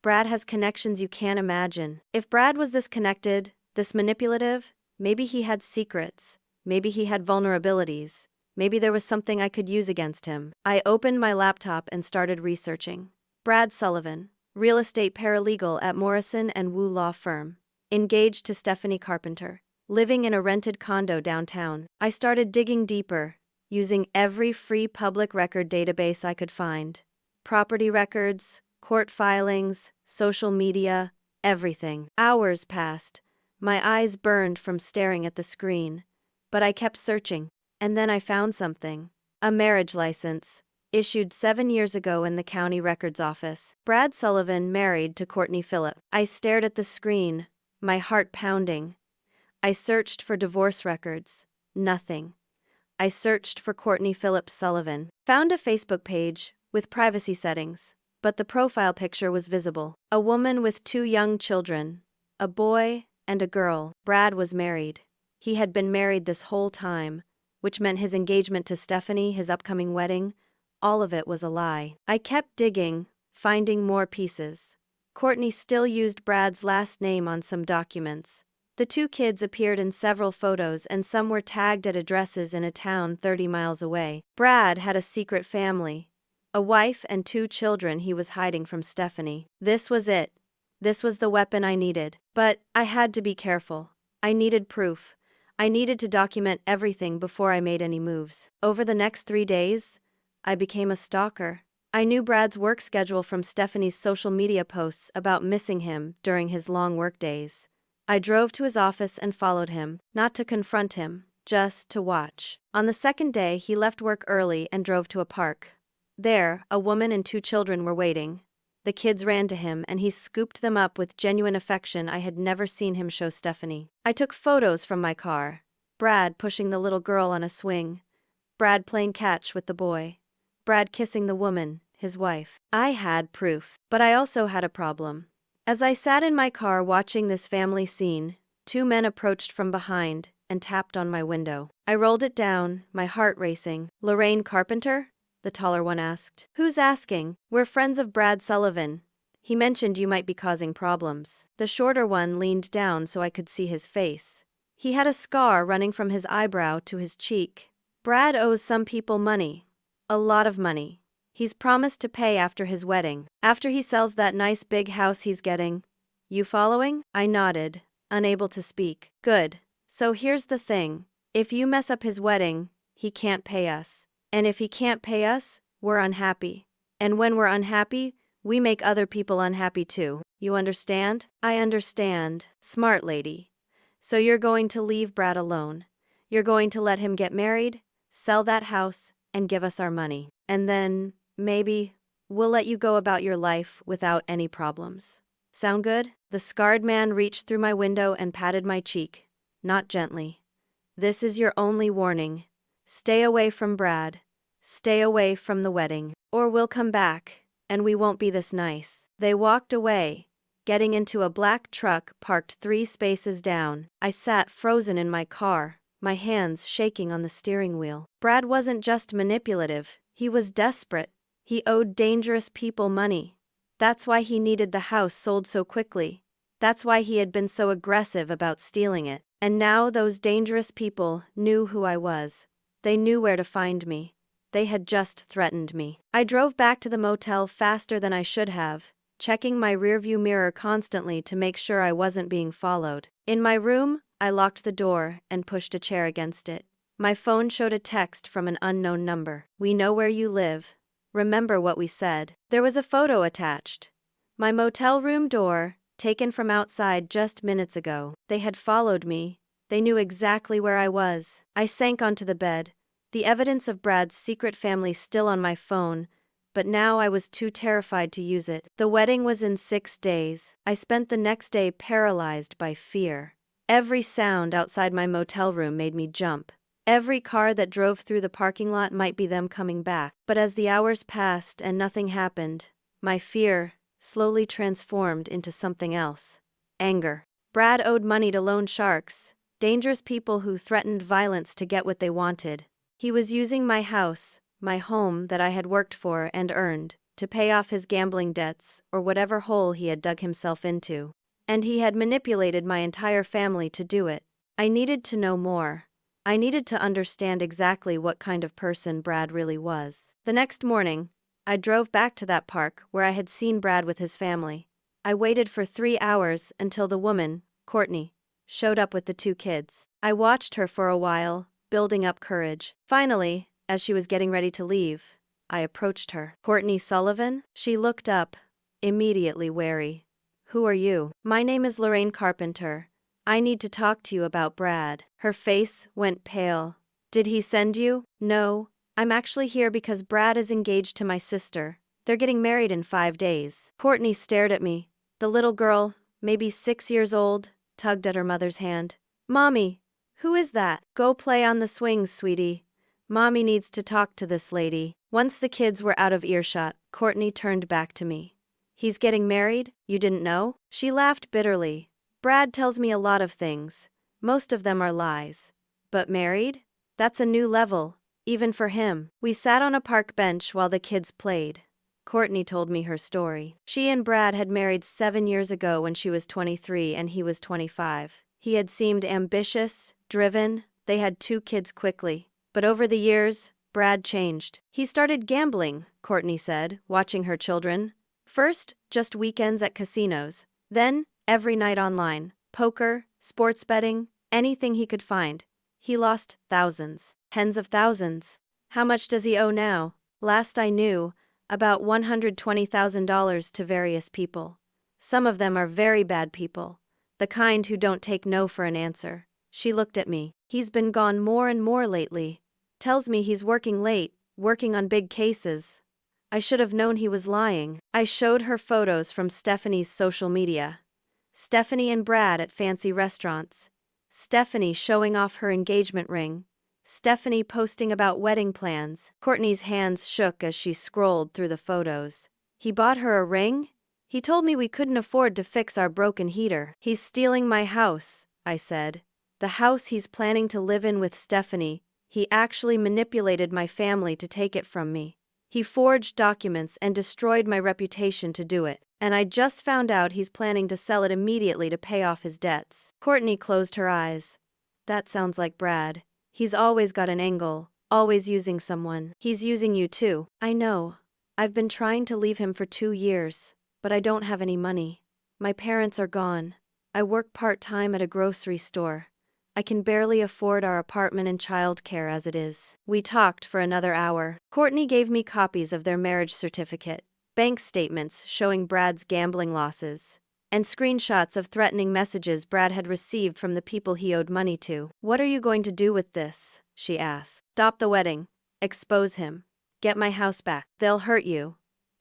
Brad has connections you can't imagine. If Brad was this connected, this manipulative, maybe he had secrets. Maybe he had vulnerabilities. Maybe there was something I could use against him. I opened my laptop and started researching. Brad Sullivan, real estate paralegal at Morrison & Wu law firm. Engaged to Stephanie Carpenter. Living in a rented condo downtown. I started digging deeper, using every free public record database I could find. Property records, court filings, social media, everything. Hours passed. My eyes burned from staring at the screen. But I kept searching. And then I found something. A marriage license, issued 7 years ago in the county records office. Brad Sullivan married to Courtney Phillip. I stared at the screen, my heart pounding. I searched for divorce records. Nothing. I searched for Courtney Phillip Sullivan. Found a Facebook page with privacy settings, but the profile picture was visible. A woman with 2 young children, a boy and a girl. Brad was married. He had been married this whole time, which meant his engagement to Stephanie, his upcoming wedding, all of it was a lie. I kept digging, finding more pieces. Courtney still used Brad's last name on some documents. The 2 kids appeared in several photos and some were tagged at addresses in a town 30 miles away. Brad had a secret family, a wife and 2 children he was hiding from Stephanie. This was it. This was the weapon I needed. But I had to be careful. I needed proof. I needed to document everything before I made any moves. Over the next 3 days, I became a stalker. I knew Brad's work schedule from Stephanie's social media posts about missing him during his long work days. I drove to his office and followed him, not to confront him, just to watch. On the 2nd day, he left work early and drove to a park. There, a woman and 2 children were waiting. The kids ran to him and he scooped them up with genuine affection I had never seen him show Stephanie. I took photos from my car. Brad pushing the little girl on a swing. Brad playing catch with the boy. Brad kissing the woman, his wife. I had proof. But I also had a problem. As I sat in my car watching this family scene, 2 men approached from behind and tapped on my window. I rolled it down, my heart racing. "Lorraine Carpenter?" the taller one asked. "Who's asking? We're friends of Brad Sullivan. He mentioned you might be causing problems." The shorter one leaned down so I could see his face. He had a scar running from his eyebrow to his cheek. "Brad owes some people money. A lot of money. He's promised to pay after his wedding. After he sells that nice big house he's getting. You following?" I nodded, unable to speak. "Good. So here's the thing. If you mess up his wedding, he can't pay us. And if he can't pay us, we're unhappy. And when we're unhappy, we make other people unhappy too. You understand?" "I understand. Smart lady. So you're going to leave Brad alone. You're going to let him get married, sell that house, and give us our money. And then, maybe, we'll let you go about your life without any problems. Sound good?" The scarred man reached through my window and patted my cheek, not gently. "This is your only warning. Stay away from Brad. Stay away from the wedding. Or we'll come back, and we won't be this nice." They walked away, getting into a black truck parked 3 spaces down. I sat frozen in my car, my hands shaking on the steering wheel. Brad wasn't just manipulative, he was desperate. He owed dangerous people money. That's why he needed the house sold so quickly. That's why he had been so aggressive about stealing it. And now those dangerous people knew who I was. They knew where to find me. They had just threatened me. I drove back to the motel faster than I should have, checking my rearview mirror constantly to make sure I wasn't being followed. In my room, I locked the door and pushed a chair against it. My phone showed a text from an unknown number. "We know where you live. Remember what we said." There was a photo attached. My motel room door, taken from outside just minutes ago. They had followed me. They knew exactly where I was. I sank onto the bed, the evidence of Brad's secret family still on my phone, but now I was too terrified to use it. The wedding was in 6 days. I spent the next day paralyzed by fear. Every sound outside my motel room made me jump. Every car that drove through the parking lot might be them coming back. But as the hours passed and nothing happened, my fear slowly transformed into something else. Anger. Brad owed money to loan sharks, dangerous people who threatened violence to get what they wanted. He was using my house, my home that I had worked for and earned, to pay off his gambling debts or whatever hole he had dug himself into. And he had manipulated my entire family to do it. I needed to know more. I needed to understand exactly what kind of person Brad really was. The next morning, I drove back to that park where I had seen Brad with his family. I waited for 3 hours until the woman, Courtney, showed up with the 2 kids. I watched her for a while, building up courage. Finally, as she was getting ready to leave, I approached her. "Courtney Sullivan?" She looked up, immediately wary. "Who are you?" "My name is Lorraine Carpenter. I need to talk to you about Brad." Her face went pale. "Did he send you?" "No. I'm actually here because Brad is engaged to my sister. They're getting married in 5 days." Courtney stared at me. The little girl, maybe 6 years old, tugged at her mother's hand. "Mommy, who is that?" "Go play on the swings, sweetie. Mommy needs to talk to this lady." Once the kids were out of earshot, Courtney turned back to me. "He's getting married? You didn't know?" She laughed bitterly. "Brad tells me a lot of things. Most of them are lies. But married? That's a new level, even for him." We sat on a park bench while the kids played. Courtney told me her story. She and Brad had married 7 years ago when she was 23 and he was 25. He had seemed ambitious, driven. They had 2 kids quickly. But over the years, Brad changed. "He started gambling," Courtney said, watching her children. "First, just weekends at casinos. Then, every night online. Poker, sports betting, anything he could find. He lost thousands. Tens of thousands. How much does he owe now?" "Last I knew, about $120,000 to various people. Some of them are very bad people. The kind who don't take no for an answer." She looked at me. "He's been gone more and more lately. Tells me he's working late, working on big cases." I should have known he was lying. I showed her photos from Stephanie's social media. Stephanie and Brad at fancy restaurants. Stephanie showing off her engagement ring. Stephanie posting about wedding plans. Courtney's hands shook as she scrolled through the photos. "He bought her a ring? He told me we couldn't afford to fix our broken heater." "He's stealing my house," I said. "The house he's planning to live in with Stephanie. He actually manipulated my family to take it from me. He forged documents and destroyed my reputation to do it. And I just found out he's planning to sell it immediately to pay off his debts." Courtney closed her eyes. "That sounds like Brad. He's always got an angle, always using someone." "He's using you too." "I know. I've been trying to leave him for 2 years, but I don't have any money. My parents are gone. I work part-time at a grocery store. I can barely afford our apartment and childcare as it is." We talked for another hour. Courtney gave me copies of their marriage certificate, bank statements showing Brad's gambling losses, and screenshots of threatening messages Brad had received from the people he owed money to. "What are you going to do with this?" she asked. "Stop the wedding. Expose him. Get my house back. They'll hurt you.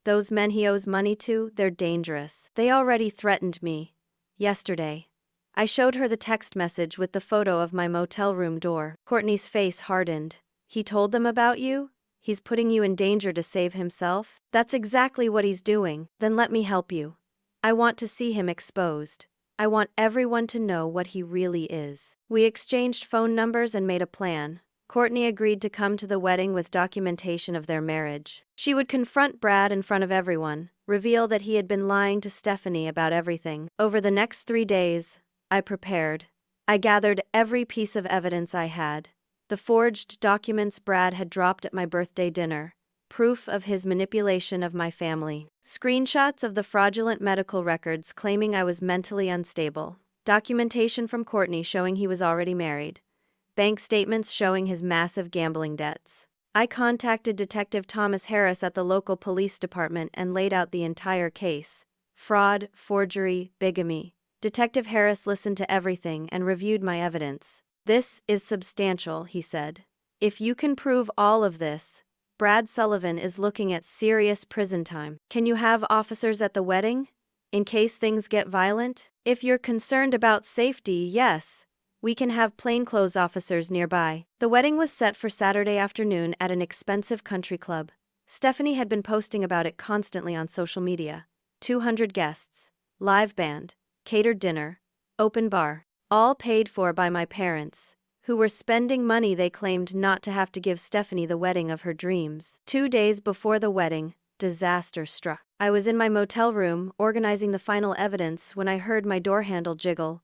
Those men he owes money to, they're dangerous. They already threatened me. Yesterday." I showed her the text message with the photo of my motel room door. Courtney's face hardened. "He told them about you? He's putting you in danger to save himself?" "That's exactly what he's doing." "Then let me help you. I want to see him exposed. I want everyone to know what he really is." We exchanged phone numbers and made a plan. Courtney agreed to come to the wedding with documentation of their marriage. She would confront Brad in front of everyone, reveal that he had been lying to Stephanie about everything. Over the next 3 days, I prepared. I gathered every piece of evidence I had. The forged documents Brad had dropped at my birthday dinner. Proof of his manipulation of my family. Screenshots of the fraudulent medical records claiming I was mentally unstable. Documentation from Courtney showing he was already married. Bank statements showing his massive gambling debts. I contacted Detective Thomas Harris at the local police department and laid out the entire case. Fraud, forgery, bigamy. Detective Harris listened to everything and reviewed my evidence. "This is substantial," he said. "If you can prove all of this, Brad Sullivan is looking at serious prison time. Can you have officers at the wedding, in case things get violent?" "If you're concerned about safety, yes. We can have plainclothes officers nearby." The wedding was set for Saturday afternoon at an expensive country club. Stephanie had been posting about it constantly on social media. 200 guests, live band, catered dinner, open bar, all paid for by my parents, who were spending money they claimed not to have to give Stephanie the wedding of her dreams. 2 days before the wedding, disaster struck. I was in my motel room, organizing the final evidence when I heard my door handle jiggle.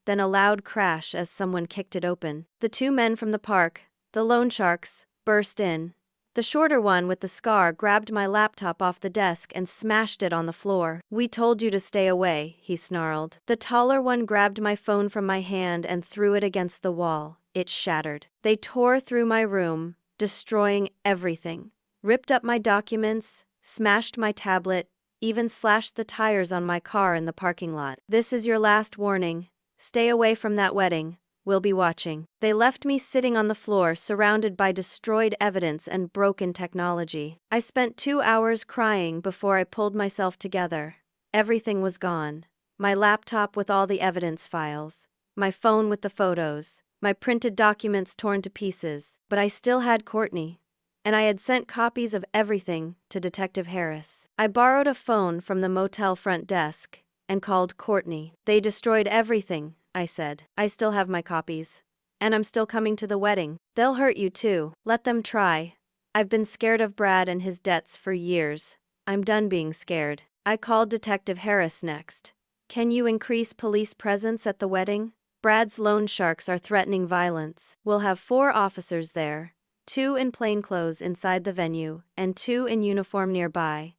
then a loud crash as someone kicked it open. The two men from the park, the loan sharks, burst in. The shorter one with the scar grabbed my laptop off the desk and smashed it on the floor. "We told you to stay away," he snarled. The taller one grabbed my phone from my hand and threw it against the wall. It shattered. They tore through my room, destroying everything. Ripped up my documents, smashed my tablet, even slashed the tires on my car in the parking lot. "This is your last warning. Stay away from that wedding. We'll be watching." They left me sitting on the floor, surrounded by destroyed evidence and broken technology. I spent 2 hours crying before I pulled myself together. Everything was gone. My laptop with all the evidence files, my phone with the photos, my printed documents torn to pieces. But I still had Courtney, and I had sent copies of everything to Detective Harris. I borrowed a phone from the motel front desk and called Courtney. "They destroyed everything," I said. "I still have my copies. And I'm still coming to the wedding. They'll hurt you too. Let them try. I've been scared of Brad and his debts for years. I'm done being scared." I called Detective Harris next. "Can you increase police presence at the wedding? Brad's loan sharks are threatening violence. We'll have 4 officers there, 2 in plainclothes inside the venue, and 2 in uniform nearby.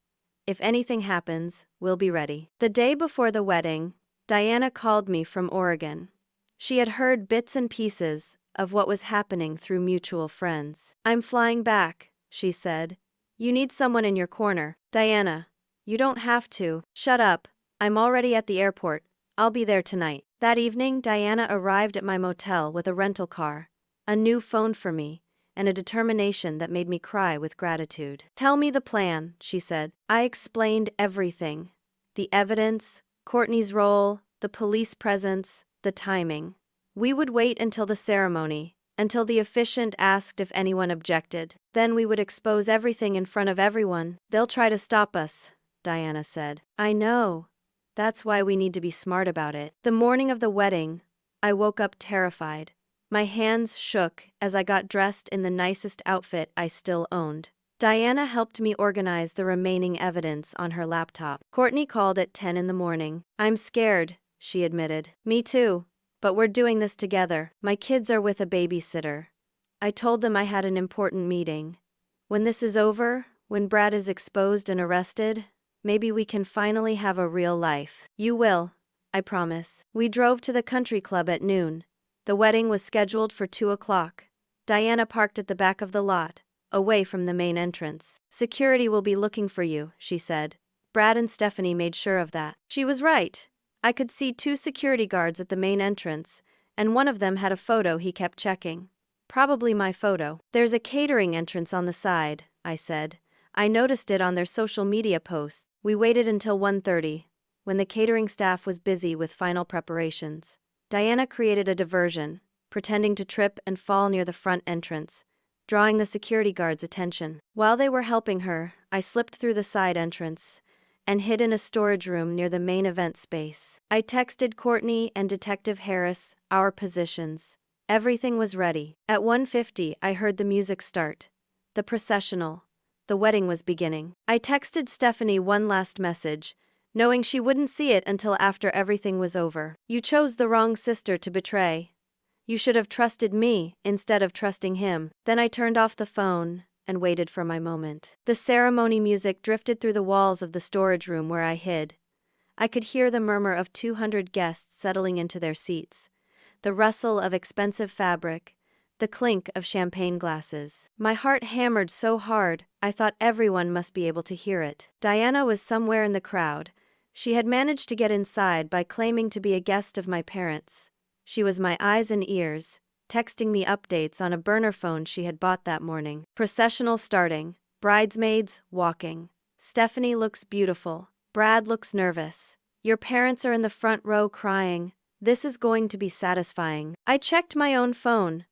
If anything happens, we'll be ready." The day before the wedding, Diana called me from Oregon. She had heard bits and pieces of what was happening through mutual friends. "I'm flying back," she said. "You need someone in your corner." "Diana, you don't have to." "Shut up. I'm already at the airport. I'll be there tonight." That evening, Diana arrived at my motel with a rental car, a new phone for me, and a determination that made me cry with gratitude. "Tell me the plan," she said. I explained everything. The evidence, Courtney's role, the police presence, the timing. We would wait until the ceremony, until the officiant asked if anyone objected. Then we would expose everything in front of everyone. "They'll try to stop us," Diana said. "I know. That's why we need to be smart about it." The morning of the wedding, I woke up terrified. My hands shook as I got dressed in the nicest outfit I still owned. Diana helped me organize the remaining evidence on her laptop. Courtney called at 10 in the morning. "I'm scared," she admitted. "Me too, but we're doing this together. My kids are with a babysitter. I told them I had an important meeting. When this is over, when Brad is exposed and arrested, maybe we can finally have a real life." "You will, I promise." We drove to the country club at noon. The wedding was scheduled for 2 o'clock. Diana parked at the back of the lot, away from the main entrance. "Security will be looking for you," she said. Brad and Stephanie made sure of that. She was right. I could see 2 security guards at the main entrance, and one of them had a photo he kept checking. Probably my photo. "There's a catering entrance on the side," I said. I noticed it on their social media posts. We waited until 1:30, when the catering staff was busy with final preparations. Diana created a diversion, pretending to trip and fall near the front entrance, drawing the security guards' attention. While they were helping her, I slipped through the side entrance and hid in a storage room near the main event space. I texted Courtney and Detective Harris our positions. Everything was ready. At 1:50, I heard the music start. The processional. The wedding was beginning. I texted Stephanie one last message, knowing she wouldn't see it until after everything was over. "You chose the wrong sister to betray. You should have trusted me instead of trusting him." Then I turned off the phone and waited for my moment. The ceremony music drifted through the walls of the storage room where I hid. I could hear the murmur of 200 guests settling into their seats, the rustle of expensive fabric, the clink of champagne glasses. My heart hammered so hard, I thought everyone must be able to hear it. Diana was somewhere in the crowd. She had managed to get inside by claiming to be a guest of my parents. She was my eyes and ears, texting me updates on a burner phone she had bought that morning. Processional starting. Bridesmaids walking. "Stephanie looks beautiful. Brad looks nervous. Your parents are in the front row crying. This is going to be satisfying." I checked my own phone.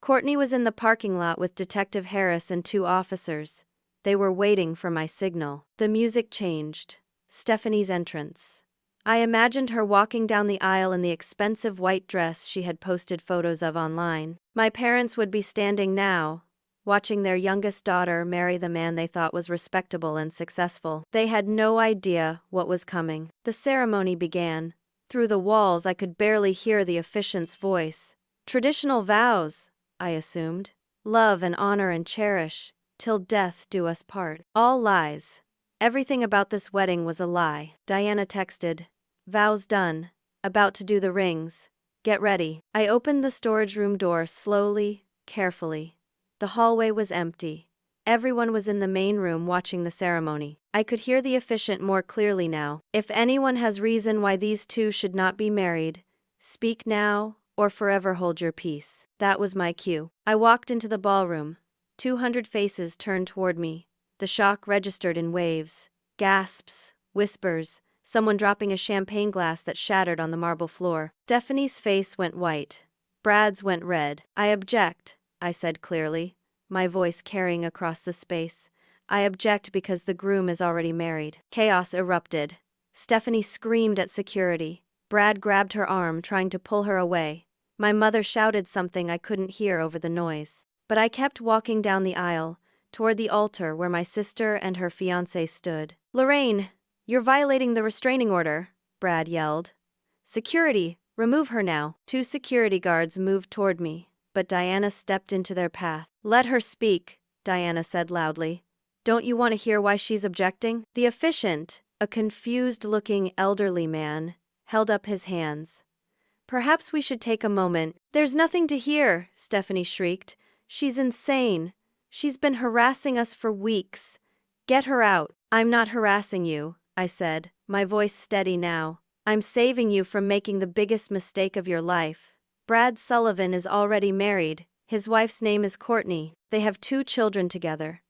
Courtney was in the parking lot with Detective Harris and 2 officers. They were waiting for my signal. The music changed. Stephanie's entrance. I imagined her walking down the aisle in the expensive white dress she had posted photos of online. My parents would be standing now, watching their youngest daughter marry the man they thought was respectable and successful. They had no idea what was coming. The ceremony began. through the walls, I could barely hear the officiant's voice. Traditional vows, I assumed. Love and honor and cherish, till death do us part. All lies. Everything about this wedding was a lie. Diana texted, "Vows done. About to do the rings. Get ready." I opened the storage room door slowly, carefully. The hallway was empty. Everyone was in the main room watching the ceremony. I could hear the officiant more clearly now. "If anyone has reason why these two should not be married, speak now or forever hold your peace." That was my cue. I walked into the ballroom. 200 faces turned toward me. The shock registered in waves. Gasps, whispers, someone dropping a champagne glass that shattered on the marble floor. Stephanie's face went white. Brad's went red. "I object," I said clearly, my voice carrying across the space. "I object because the groom is already married." Chaos erupted. Stephanie screamed at security. Brad grabbed her arm, trying to pull her away. My mother shouted something I couldn't hear over the noise. But I kept walking down the aisle, toward the altar where my sister and her fiancé stood. "Lorraine, you're violating the restraining order," Brad yelled. "Security, remove her now." 2 security guards moved toward me, but Diana stepped into their path. "Let her speak," Diana said loudly. "Don't you want to hear why she's objecting?" The officiant, a confused-looking elderly man, held up his hands. "Perhaps we should take a moment." "There's nothing to hear," Stephanie shrieked. "She's insane. She's been harassing us for weeks. Get her out." "I'm not harassing you," I said, my voice steady now. "I'm saving you from making the biggest mistake of your life. Brad Sullivan is already married. His wife's name is Courtney. They have 2 children together,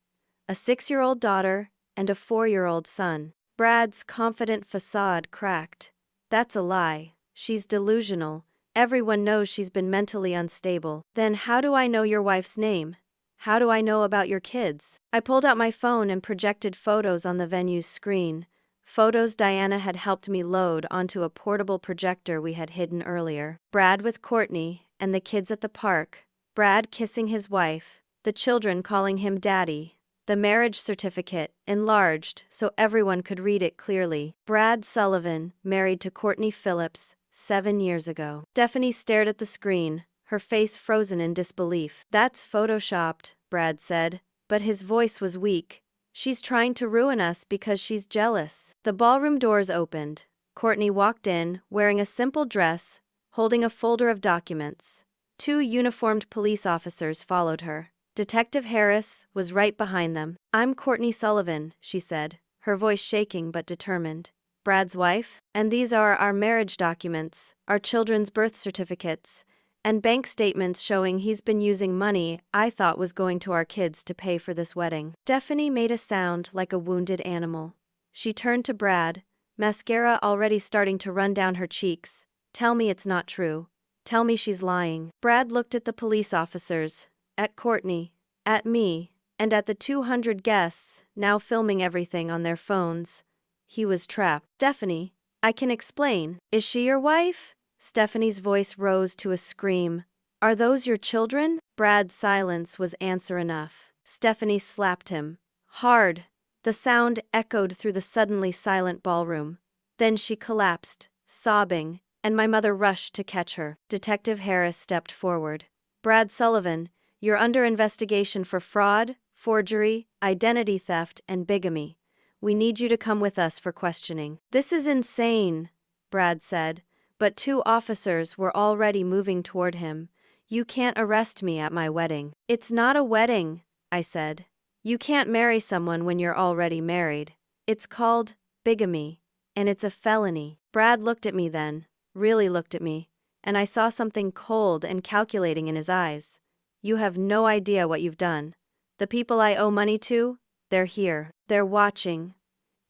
a 6-year-old daughter and a 4-year-old son." Brad's confident facade cracked. "That's a lie. She's delusional. Everyone knows she's been mentally unstable." "Then how do I know your wife's name? How do I know about your kids?" I pulled out my phone and projected photos on the venue's screen. Photos Diana had helped me load onto a portable projector we had hidden earlier. Brad with Courtney and the kids at the park. Brad kissing his wife, the children calling him daddy. The marriage certificate, enlarged so everyone could read it clearly. Brad Sullivan, married to Courtney Phillips, 7 years ago. Stephanie stared at the screen, her face frozen in disbelief. "That's photoshopped," Brad said, but his voice was weak. "She's trying to ruin us because she's jealous." The ballroom doors opened. Courtney walked in, wearing a simple dress, holding a folder of documents. 2 uniformed police officers followed her. Detective Harris was right behind them. "I'm Courtney Sullivan," she said, her voice shaking but determined. "Brad's wife? And these are our marriage documents, our children's birth certificates, and bank statements showing he's been using money I thought was going to our kids to pay for this wedding." Stephanie made a sound like a wounded animal. She turned to Brad, mascara already starting to run down her cheeks. "Tell me it's not true. Tell me she's lying." Brad looked at the police officers, at Courtney, at me, and at the 200 guests, now filming everything on their phones. He was trapped. "Stephanie, I can explain. Is she your wife?" Stephanie's voice rose to a scream. "Are those your children?" Brad's silence was answer enough. Stephanie slapped him. Hard. The sound echoed through the suddenly silent ballroom. Then she collapsed, sobbing, and my mother rushed to catch her. Detective Harris stepped forward. "Brad Sullivan, you're under investigation for fraud, forgery, identity theft, and bigamy. We need you to come with us for questioning." "This is insane," Brad said, but 2 officers were already moving toward him. "You can't arrest me at my wedding." "It's not a wedding," I said. "You can't marry someone when you're already married. It's called bigamy, and it's a felony." Brad looked at me then, really looked at me, and I saw something cold and calculating in his eyes. "You have no idea what you've done. The people I owe money to, they're here. They're watching.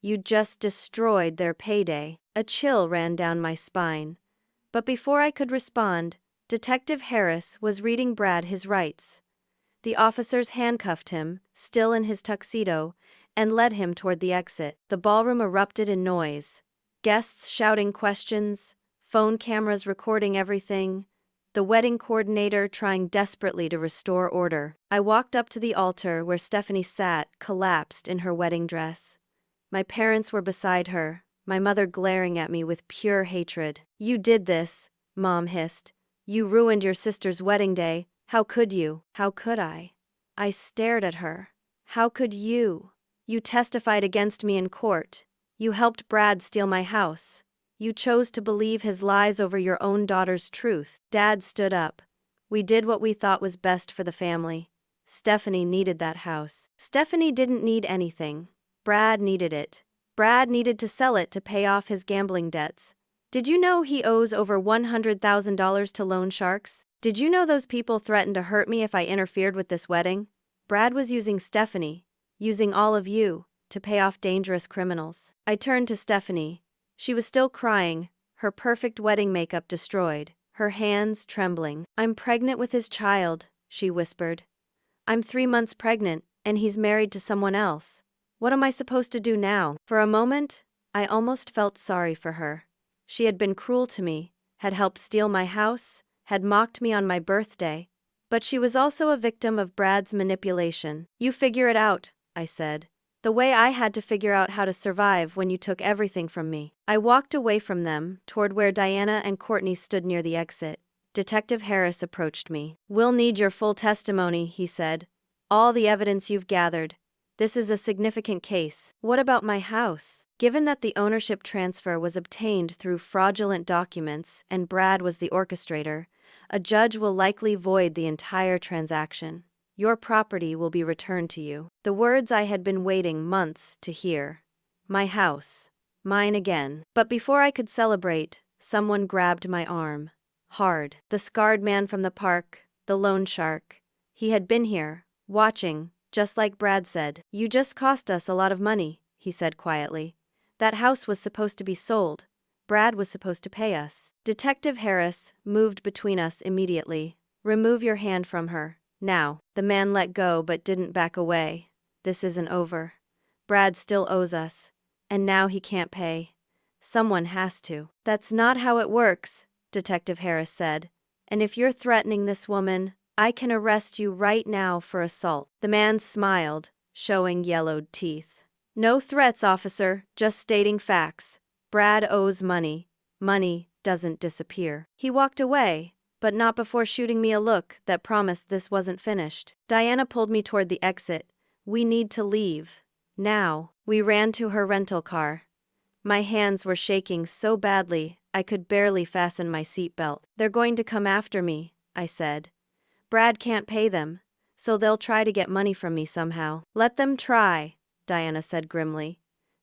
You just destroyed their payday." A chill ran down my spine. But before I could respond, Detective Harris was reading Brad his rights. The officers handcuffed him, still in his tuxedo, and led him toward the exit. The ballroom erupted in noise. Guests shouting questions, phone cameras recording everything, the wedding coordinator trying desperately to restore order. I walked up to the altar where Stephanie sat, collapsed in her wedding dress. My parents were beside her, my mother glaring at me with pure hatred. "You did this," Mom hissed. "You ruined your sister's wedding day. How could you?" "How could I?" I stared at her. "How could you? You testified against me in court. You helped Brad steal my house. You chose to believe his lies over your own daughter's truth." Dad stood up. "We did what we thought was best for the family. Stephanie needed that house." "Stephanie didn't need anything. Brad needed it. Brad needed to sell it to pay off his gambling debts. Did you know he owes over $100,000 to loan sharks? Did you know those people threatened to hurt me if I interfered with this wedding? Brad was using Stephanie, using all of you, to pay off dangerous criminals." I turned to Stephanie. She was still crying, her perfect wedding makeup destroyed, her hands trembling. "I'm pregnant with his child," she whispered. "I'm 3 months pregnant, and he's married to someone else. What am I supposed to do now?" For a moment, I almost felt sorry for her. She had been cruel to me, had helped steal my house, had mocked me on my birthday. But she was also a victim of Brad's manipulation. "You figure it out," I said. "The way I had to figure out how to survive when you took everything from me." I walked away from them, toward where Diana and Courtney stood near the exit. Detective Harris approached me. "We'll need your full testimony," he said. "All the evidence you've gathered. This is a significant case." "What about my house?" "Given that the ownership transfer was obtained through fraudulent documents and Brad was the orchestrator, a judge will likely void the entire transaction. Your property will be returned to you." The words I had been waiting months to hear. My house. Mine again. But before I could celebrate, someone grabbed my arm. Hard. The scarred man from the park, the loan shark. He had been here, watching, just like Brad said. "You just cost us a lot of money," he said quietly. "That house was supposed to be sold. Brad was supposed to pay us." Detective Harris moved between us immediately. "Remove your hand from her. Now." The man let go but didn't back away. "This isn't over. Brad still owes us. And now he can't pay. Someone has to." "That's not how it works," Detective Harris said. "And if you're threatening this woman, I can arrest you right now for assault." The man smiled, showing yellowed teeth. "No threats, officer, just stating facts. Brad owes money. Money doesn't disappear." He walked away, but not before shooting me a look that promised this wasn't finished. Diana pulled me toward the exit. "We need to leave. Now." We ran to her rental car. My hands were shaking so badly I could barely fasten my seatbelt. "They're going to come after me," I said. "Brad can't pay them, so they'll try to get money from me somehow." "Let them try," Diana said grimly.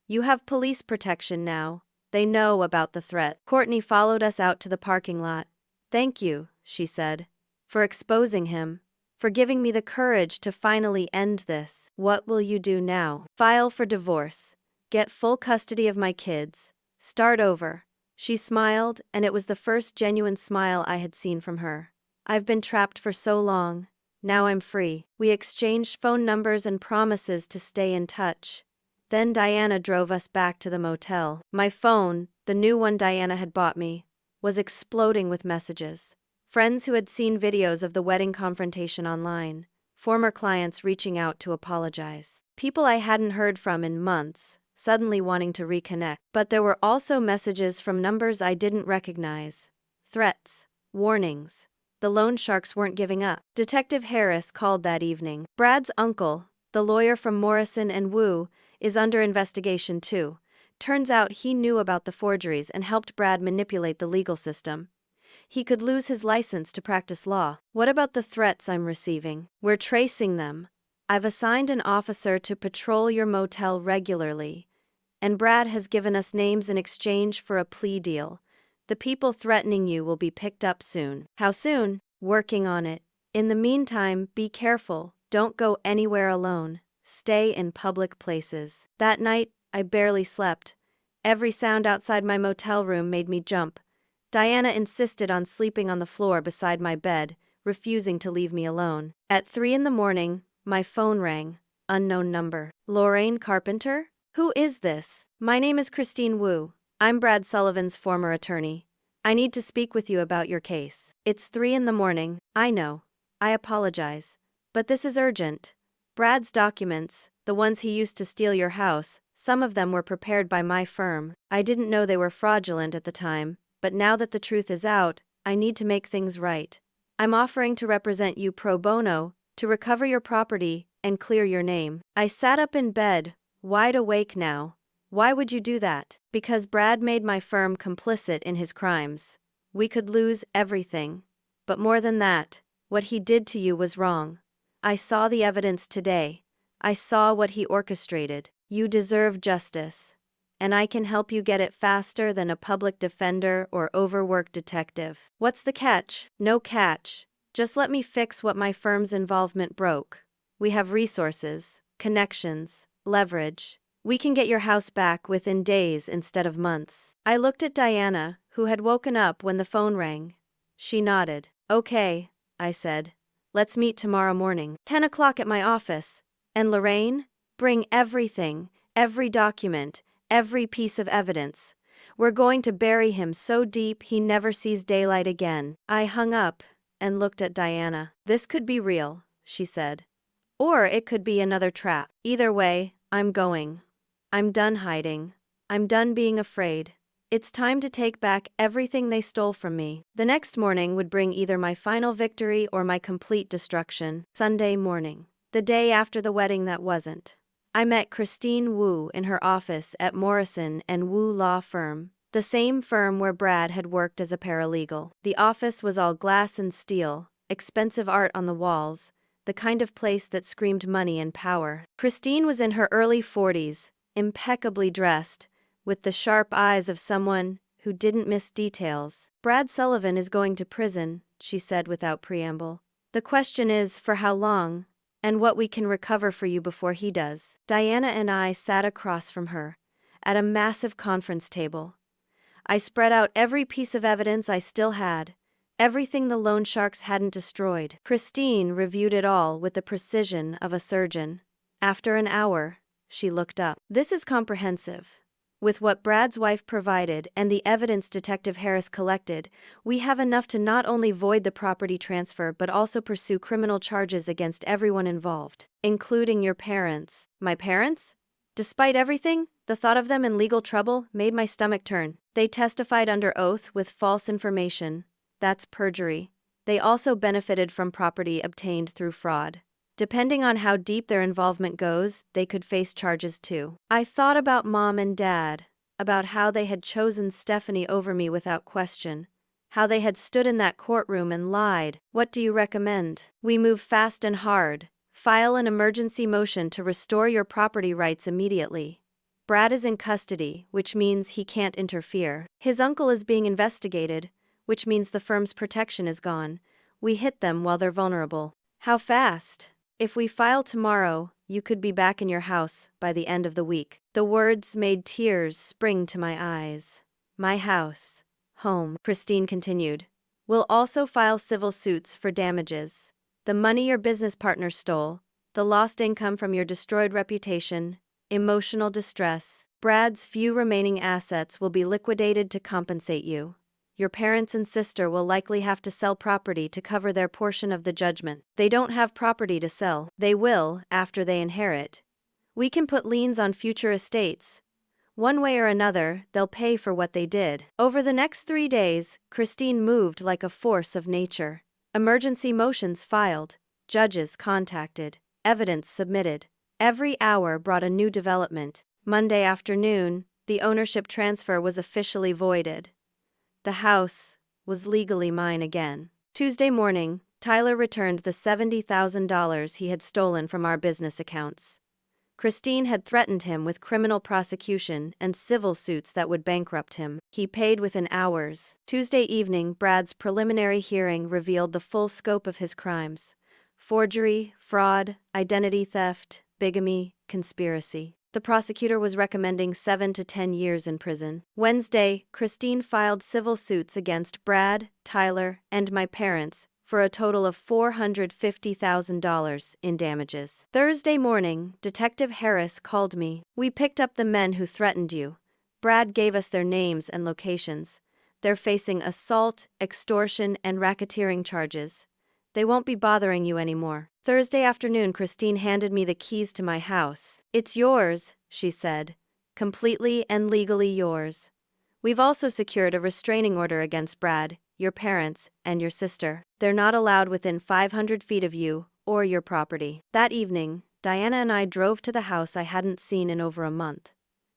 "You have police protection now. They know about the threat." Courtney followed us out to the parking lot. "Thank you," she said, "for exposing him, for giving me the courage to finally end this." "What will you do now?" "File for divorce. Get full custody of my kids. Start over." She smiled, and it was the first genuine smile I had seen from her. "I've been trapped for so long. Now I'm free." We exchanged phone numbers and promises to stay in touch. Then Diana drove us back to the motel. My phone, the new one Diana had bought me, was exploding with messages. Friends who had seen videos of the wedding confrontation online. Former clients reaching out to apologize. People I hadn't heard from in months, suddenly wanting to reconnect. But there were also messages from numbers I didn't recognize. Threats. Warnings. The loan sharks weren't giving up. Detective Harris called that evening. "Brad's uncle, the lawyer from Morrison and Wu, is under investigation too. Turns out he knew about the forgeries and helped Brad manipulate the legal system. He could lose his license to practice law." "What about the threats I'm receiving?" "We're tracing them. I've assigned an officer to patrol your motel regularly. And Brad has given us names in exchange for a plea deal. The people threatening you will be picked up soon." "How soon?" "Working on it. In the meantime, be careful. Don't go anywhere alone. Stay in public places." That night, I barely slept. Every sound outside my motel room made me jump. Diana insisted on sleeping on the floor beside my bed, refusing to leave me alone. At 3 a.m, my phone rang. Unknown number. "Lorraine Carpenter? Who is this?" "My name is Christine Wu. I'm Brad Sullivan's former attorney. I need to speak with you about your case." "It's 3 a.m, I know. I apologize. But this is urgent. Brad's documents, the ones he used to steal your house, Some of them were prepared by my firm. I didn't know they were fraudulent at the time, but now that the truth is out, I need to make things right. I'm offering to represent you pro bono, to recover your property and clear your name." I sat up in bed, wide awake now. Why would you do that? Because Brad made my firm complicit in his crimes. We could lose everything. But more than that, what he did to you was wrong. I saw the evidence today. I saw what he orchestrated. You deserve justice. And I can help you get it faster than a public defender or overworked detective. What's the catch? No catch. Just let me fix what my firm's involvement broke. We have resources, connections, leverage. We can get your house back within days instead of months. I looked at Diana, who had woken up when the phone rang. She nodded. "Okay," I said. "Let's meet tomorrow morning. 10 o'clock at my office. And Lorraine? Bring everything, every document, every piece of evidence. We're going to bury him so deep he never sees daylight again." I hung up and looked at Diana. "This could be real," she said. "Or it could be another trap. Either way, I'm going. I'm done hiding. I'm done being afraid. It's time to take back everything they stole from me." The next morning would bring either my final victory or my complete destruction. Sunday morning. The day after the wedding that wasn't. I met Christine Wu in her office at Morrison & Wu Law Firm, the same firm where Brad had worked as a paralegal. The office was all glass and steel, expensive art on the walls, the kind of place that screamed money and power. Christine was in her early 40s, impeccably dressed, with the sharp eyes of someone who didn't miss details. "Brad Sullivan is going to prison," she said without preamble. "The question is, for how long? And what we can recover for you before he does." Diana and I sat across from her, at a massive conference table. I spread out every piece of evidence I still had, everything the loan sharks hadn't destroyed. Christine reviewed it all with the precision of a surgeon. After an hour, she looked up. "This is comprehensive. With what Brad's wife provided and the evidence Detective Harris collected, we have enough to not only void the property transfer but also pursue criminal charges against everyone involved, including your parents." My parents? Despite everything, the thought of them in legal trouble made my stomach turn. They testified under oath with false information. That's perjury. They also benefited from property obtained through fraud. Depending on how deep their involvement goes, they could face charges too. I thought about Mom and Dad, about how they had chosen Stephanie over me without question, how they had stood in that courtroom and lied. "What do you recommend?" "We move fast and hard. File an emergency motion to restore your property rights immediately. Brad is in custody, which means he can't interfere. His uncle is being investigated, which means the firm's protection is gone. We hit them while they're vulnerable." "How fast?" "If we file tomorrow, you could be back in your house by the end of the week." The words made tears spring to my eyes. "My house. Home," Christine continued. "We'll also file civil suits for damages. The money your business partner stole, the lost income from your destroyed reputation, emotional distress. Brad's few remaining assets will be liquidated to compensate you. Your parents and sister will likely have to sell property to cover their portion of the judgment. They don't have property to sell. They will after they inherit. We can put liens on future estates. One way or another, they'll pay for what they did." Over the next 3 days, Christine moved like a force of nature. Emergency motions filed, judges contacted, evidence submitted. Every hour brought a new development. Monday afternoon, the ownership transfer was officially voided. The house was legally mine again. Tuesday morning, Tyler returned the $70,000 he had stolen from our business accounts. Christine had threatened him with criminal prosecution and civil suits that would bankrupt him. He paid within hours. Tuesday evening, Brad's preliminary hearing revealed the full scope of his crimes: forgery, fraud, identity theft, bigamy, conspiracy. The prosecutor was recommending 7 to 10 years in prison. Wednesday, Christine filed civil suits against Brad, Tyler, and my parents for a total of $450,000 in damages. Thursday morning, Detective Harris called me. "We picked up the men who threatened you. Brad gave us their names and locations. They're facing assault, extortion, and racketeering charges. They won't be bothering you anymore." Thursday afternoon, Christine handed me the keys to my house. "It's yours," she said, Completely and legally yours. We've also secured a restraining order against Brad, your parents, and your sister. They're not allowed within 500 feet of you or your property. That evening, Diana and I drove to the house I hadn't seen in over a month.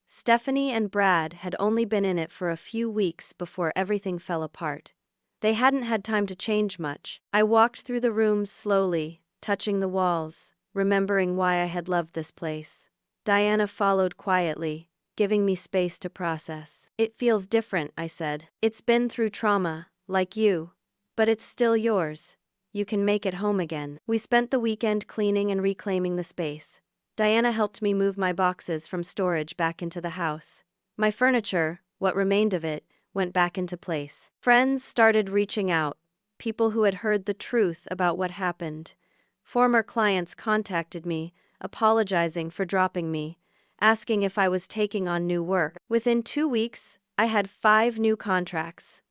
Stephanie and Brad had only been in it for a few weeks before everything fell apart. They hadn't had time to change much. I walked through the rooms slowly, touching the walls, remembering why I had loved this place. Diana followed quietly, giving me space to process. It feels different, I said. It's been through trauma, like you. But it's still yours. You can make it home again. We spent the weekend cleaning and reclaiming the space. Diana helped me move my boxes from storage back into the house. My furniture, what remained of it, went back into place. Friends started reaching out, people who had heard the truth about what happened. Former clients contacted me, apologizing for dropping me, asking if I was taking on new work. Within 2 weeks, I had 5 new contracts.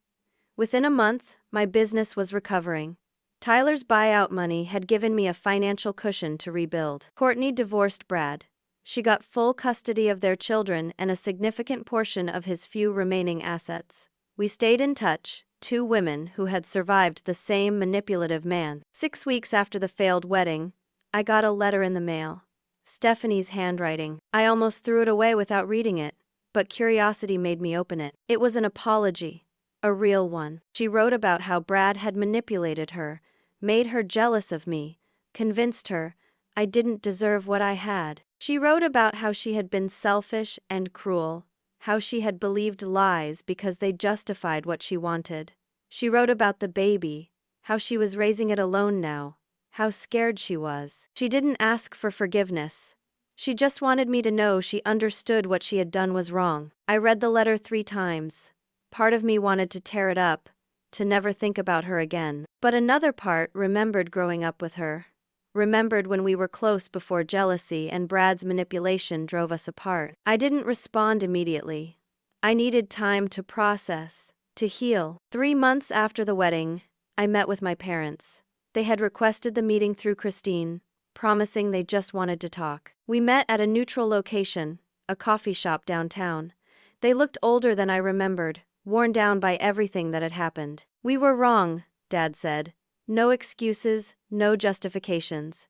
Within a month, my business was recovering. Tyler's buyout money had given me a financial cushion to rebuild. Courtney divorced Brad. She got full custody of their children and a significant portion of his few remaining assets. We stayed in touch, 2 women who had survived the same manipulative man. 6 weeks after the failed wedding, I got a letter in the mail. Stephanie's handwriting. I almost threw it away without reading it, but curiosity made me open it. It was an apology, a real one. She wrote about how Brad had manipulated her, made her jealous of me, convinced her I didn't deserve what I had. She wrote about how she had been selfish and cruel, how she had believed lies because they justified what she wanted. She wrote about the baby, how she was raising it alone now, how scared she was. She didn't ask for forgiveness. She just wanted me to know she understood what she had done was wrong. I read the letter 3 times. Part of me wanted to tear it up, to never think about her again. But another part remembered growing up with her. Remembered when we were close before jealousy and Brad's manipulation drove us apart. I didn't respond immediately. I needed time to process, to heal. 3 months after the wedding, I met with my parents. They had requested the meeting through Christine, promising they just wanted to talk. We met at a neutral location, a coffee shop downtown. They looked older than I remembered, worn down by everything that had happened. "We were wrong," Dad said. "No excuses, no justifications.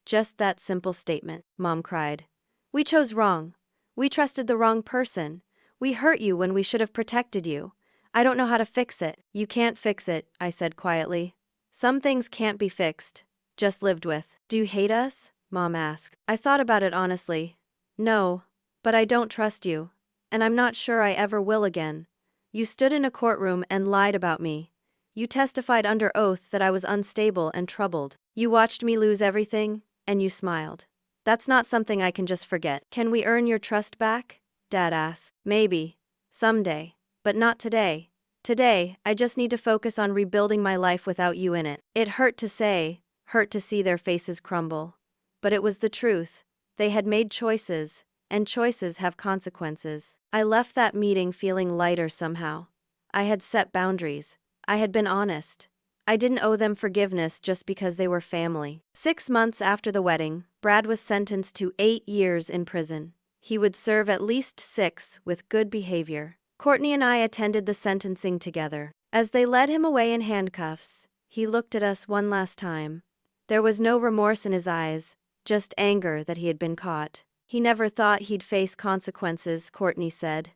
Just that simple statement," Mom cried. "We chose wrong. We trusted the wrong person. We hurt you when we should have protected you. I don't know how to fix it." "You can't fix it," I said quietly. "Some things can't be fixed, just lived with." "Do you hate us?" Mom asked. I thought about it honestly. "No, but I don't trust you, and I'm not sure I ever will again. You stood in a courtroom and lied about me. You testified under oath that I was unstable and troubled. You watched me lose everything, and you smiled. That's not something I can just forget." "Can we earn your trust back?" Dad asked. "Maybe. Someday. But not today. Today, I just need to focus on rebuilding my life without you in it." It hurt to say, hurt to see their faces crumble. But it was the truth. They had made choices, and choices have consequences. I left that meeting feeling lighter somehow. I had set boundaries. I had been honest. I didn't owe them forgiveness just because they were family. 6 months after the wedding, Brad was sentenced to 8 years in prison. He would serve at least 6 with good behavior. Courtney and I attended the sentencing together. As they led him away in handcuffs, he looked at us one last time. There was no remorse in his eyes, just anger that he had been caught. "He never thought he'd face consequences," Courtney said.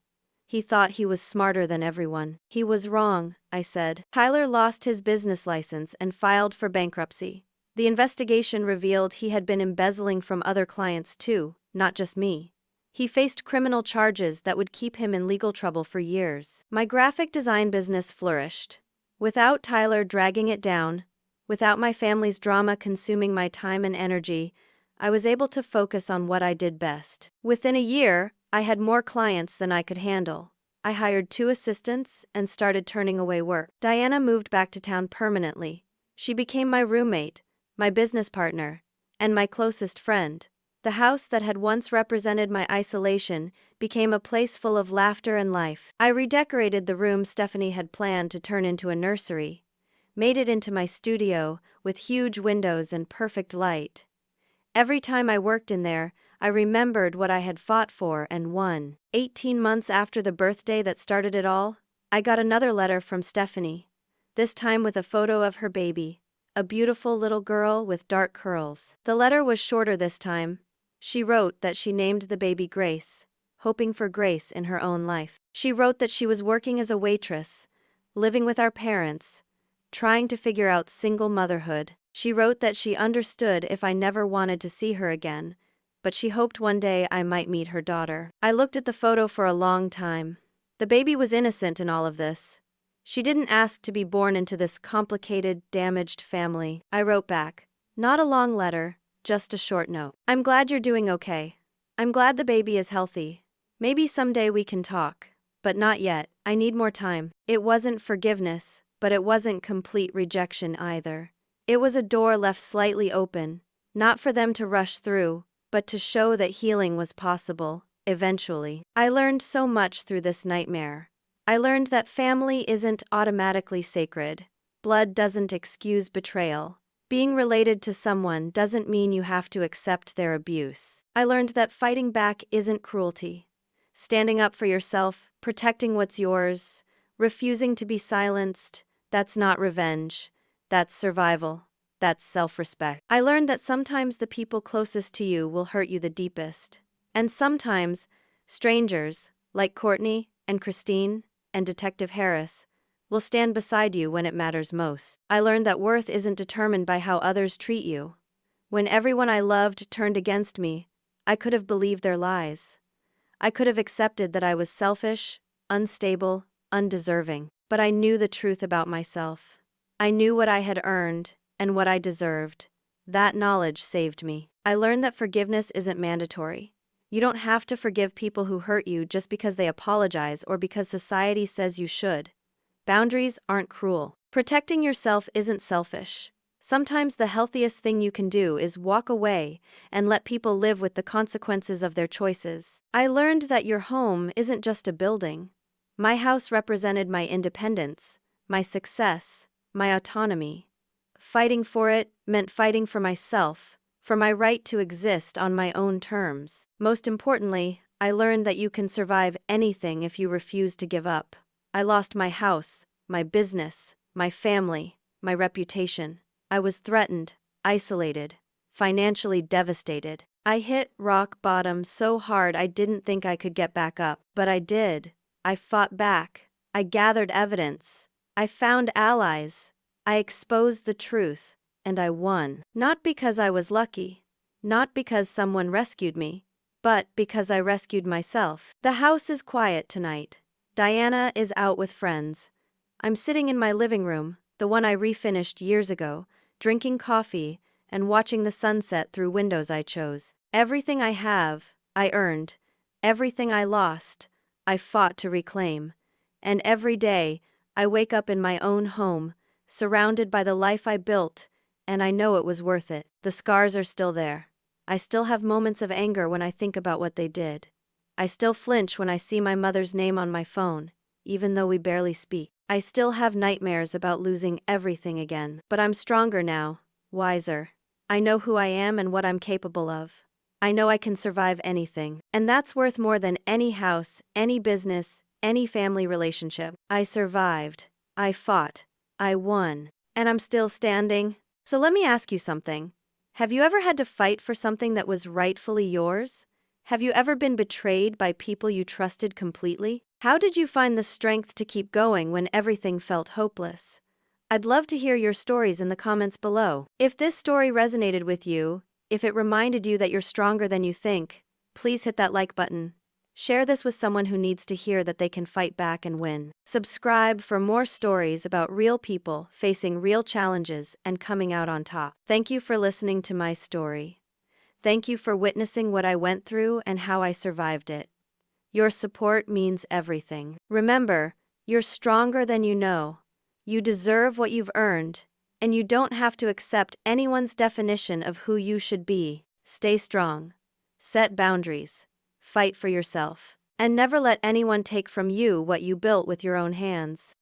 "He thought he was smarter than everyone." "He was wrong," I said. Tyler lost his business license and filed for bankruptcy. The investigation revealed he had been embezzling from other clients too, not just me. He faced criminal charges that would keep him in legal trouble for years. My graphic design business flourished. Without Tyler dragging it down, without my family's drama consuming my time and energy, I was able to focus on what I did best. Within a year, I had more clients than I could handle. I hired 2 assistants and started turning away work. Diana moved back to town permanently. She became my roommate, my business partner, and my closest friend. The house that had once represented my isolation became a place full of laughter and life. I redecorated the room Stephanie had planned to turn into a nursery, made it into my studio with huge windows and perfect light. Every time I worked in there, I remembered what I had fought for and won. 18 months after the birthday that started it all, I got another letter from Stephanie, this time with a photo of her baby, a beautiful little girl with dark curls. The letter was shorter this time. She wrote that she named the baby Grace, hoping for grace in her own life. She wrote that she was working as a waitress, living with our parents, trying to figure out single motherhood. She wrote that she understood if I never wanted to see her again, but she hoped one day I might meet her daughter. I looked at the photo for a long time. The baby was innocent in all of this. She didn't ask to be born into this complicated, damaged family. I wrote back, not a long letter, just a short note. I'm glad you're doing okay. I'm glad the baby is healthy. Maybe someday we can talk. But not yet. I need more time. It wasn't forgiveness, but it wasn't complete rejection either. It was a door left slightly open, not for them to rush through, but to show that healing was possible, eventually. I learned so much through this nightmare. I learned that family isn't automatically sacred. Blood doesn't excuse betrayal. Being related to someone doesn't mean you have to accept their abuse. I learned that fighting back isn't cruelty. Standing up for yourself, protecting what's yours, refusing to be silenced, that's not revenge. That's survival. That's self-respect. I learned that sometimes the people closest to you will hurt you the deepest. And sometimes, strangers, like Courtney and Christine and Detective Harris, will stand beside you when it matters most. I learned that worth isn't determined by how others treat you. When everyone I loved turned against me, I could have believed their lies. I could have accepted that I was selfish, unstable, undeserving. But I knew the truth about myself. I knew what I had earned and what I deserved. That knowledge saved me. I learned that forgiveness isn't mandatory. You don't have to forgive people who hurt you just because they apologize or because society says you should. Boundaries aren't cruel. Protecting yourself isn't selfish. Sometimes the healthiest thing you can do is walk away and let people live with the consequences of their choices. I learned that your home isn't just a building. My house represented my independence, my success, my autonomy. Fighting for it meant fighting for myself, for my right to exist on my own terms. Most importantly, I learned that you can survive anything if you refuse to give up. I lost my house, my business, my family, my reputation. I was threatened, isolated, financially devastated. I hit rock bottom so hard I didn't think I could get back up. But I did. I fought back. I gathered evidence. I found allies. I exposed the truth. And I won. Not because I was lucky. Not because someone rescued me. But because I rescued myself. The house is quiet tonight. Diana is out with friends. I'm sitting in my living room, the one I refinished years ago, drinking coffee and watching the sunset through windows I chose. Everything I have, I earned. Everything I lost, I fought to reclaim. And every day, I wake up in my own home, surrounded by the life I built, and I know it was worth it. The scars are still there. I still have moments of anger when I think about what they did. I still flinch when I see my mother's name on my phone, even though we barely speak. I still have nightmares about losing everything again. But I'm stronger now, wiser. I know who I am and what I'm capable of. I know I can survive anything. And that's worth more than any house, any business, any family relationship. I survived. I fought. I won. And I'm still standing. So let me ask you something. Have you ever had to fight for something that was rightfully yours? Have you ever been betrayed by people you trusted completely? How did you find the strength to keep going when everything felt hopeless? I'd love to hear your stories in the comments below. If this story resonated with you, if it reminded you that you're stronger than you think, please hit that like button. Share this with someone who needs to hear that they can fight back and win. Subscribe for more stories about real people facing real challenges and coming out on top. Thank you for listening to my story. Thank you for witnessing what I went through and how I survived it. Your support means everything. Remember, you're stronger than you know. You deserve what you've earned, and you don't have to accept anyone's definition of who you should be. Stay strong. Set boundaries. Fight for yourself. And never let anyone take from you what you built with your own hands.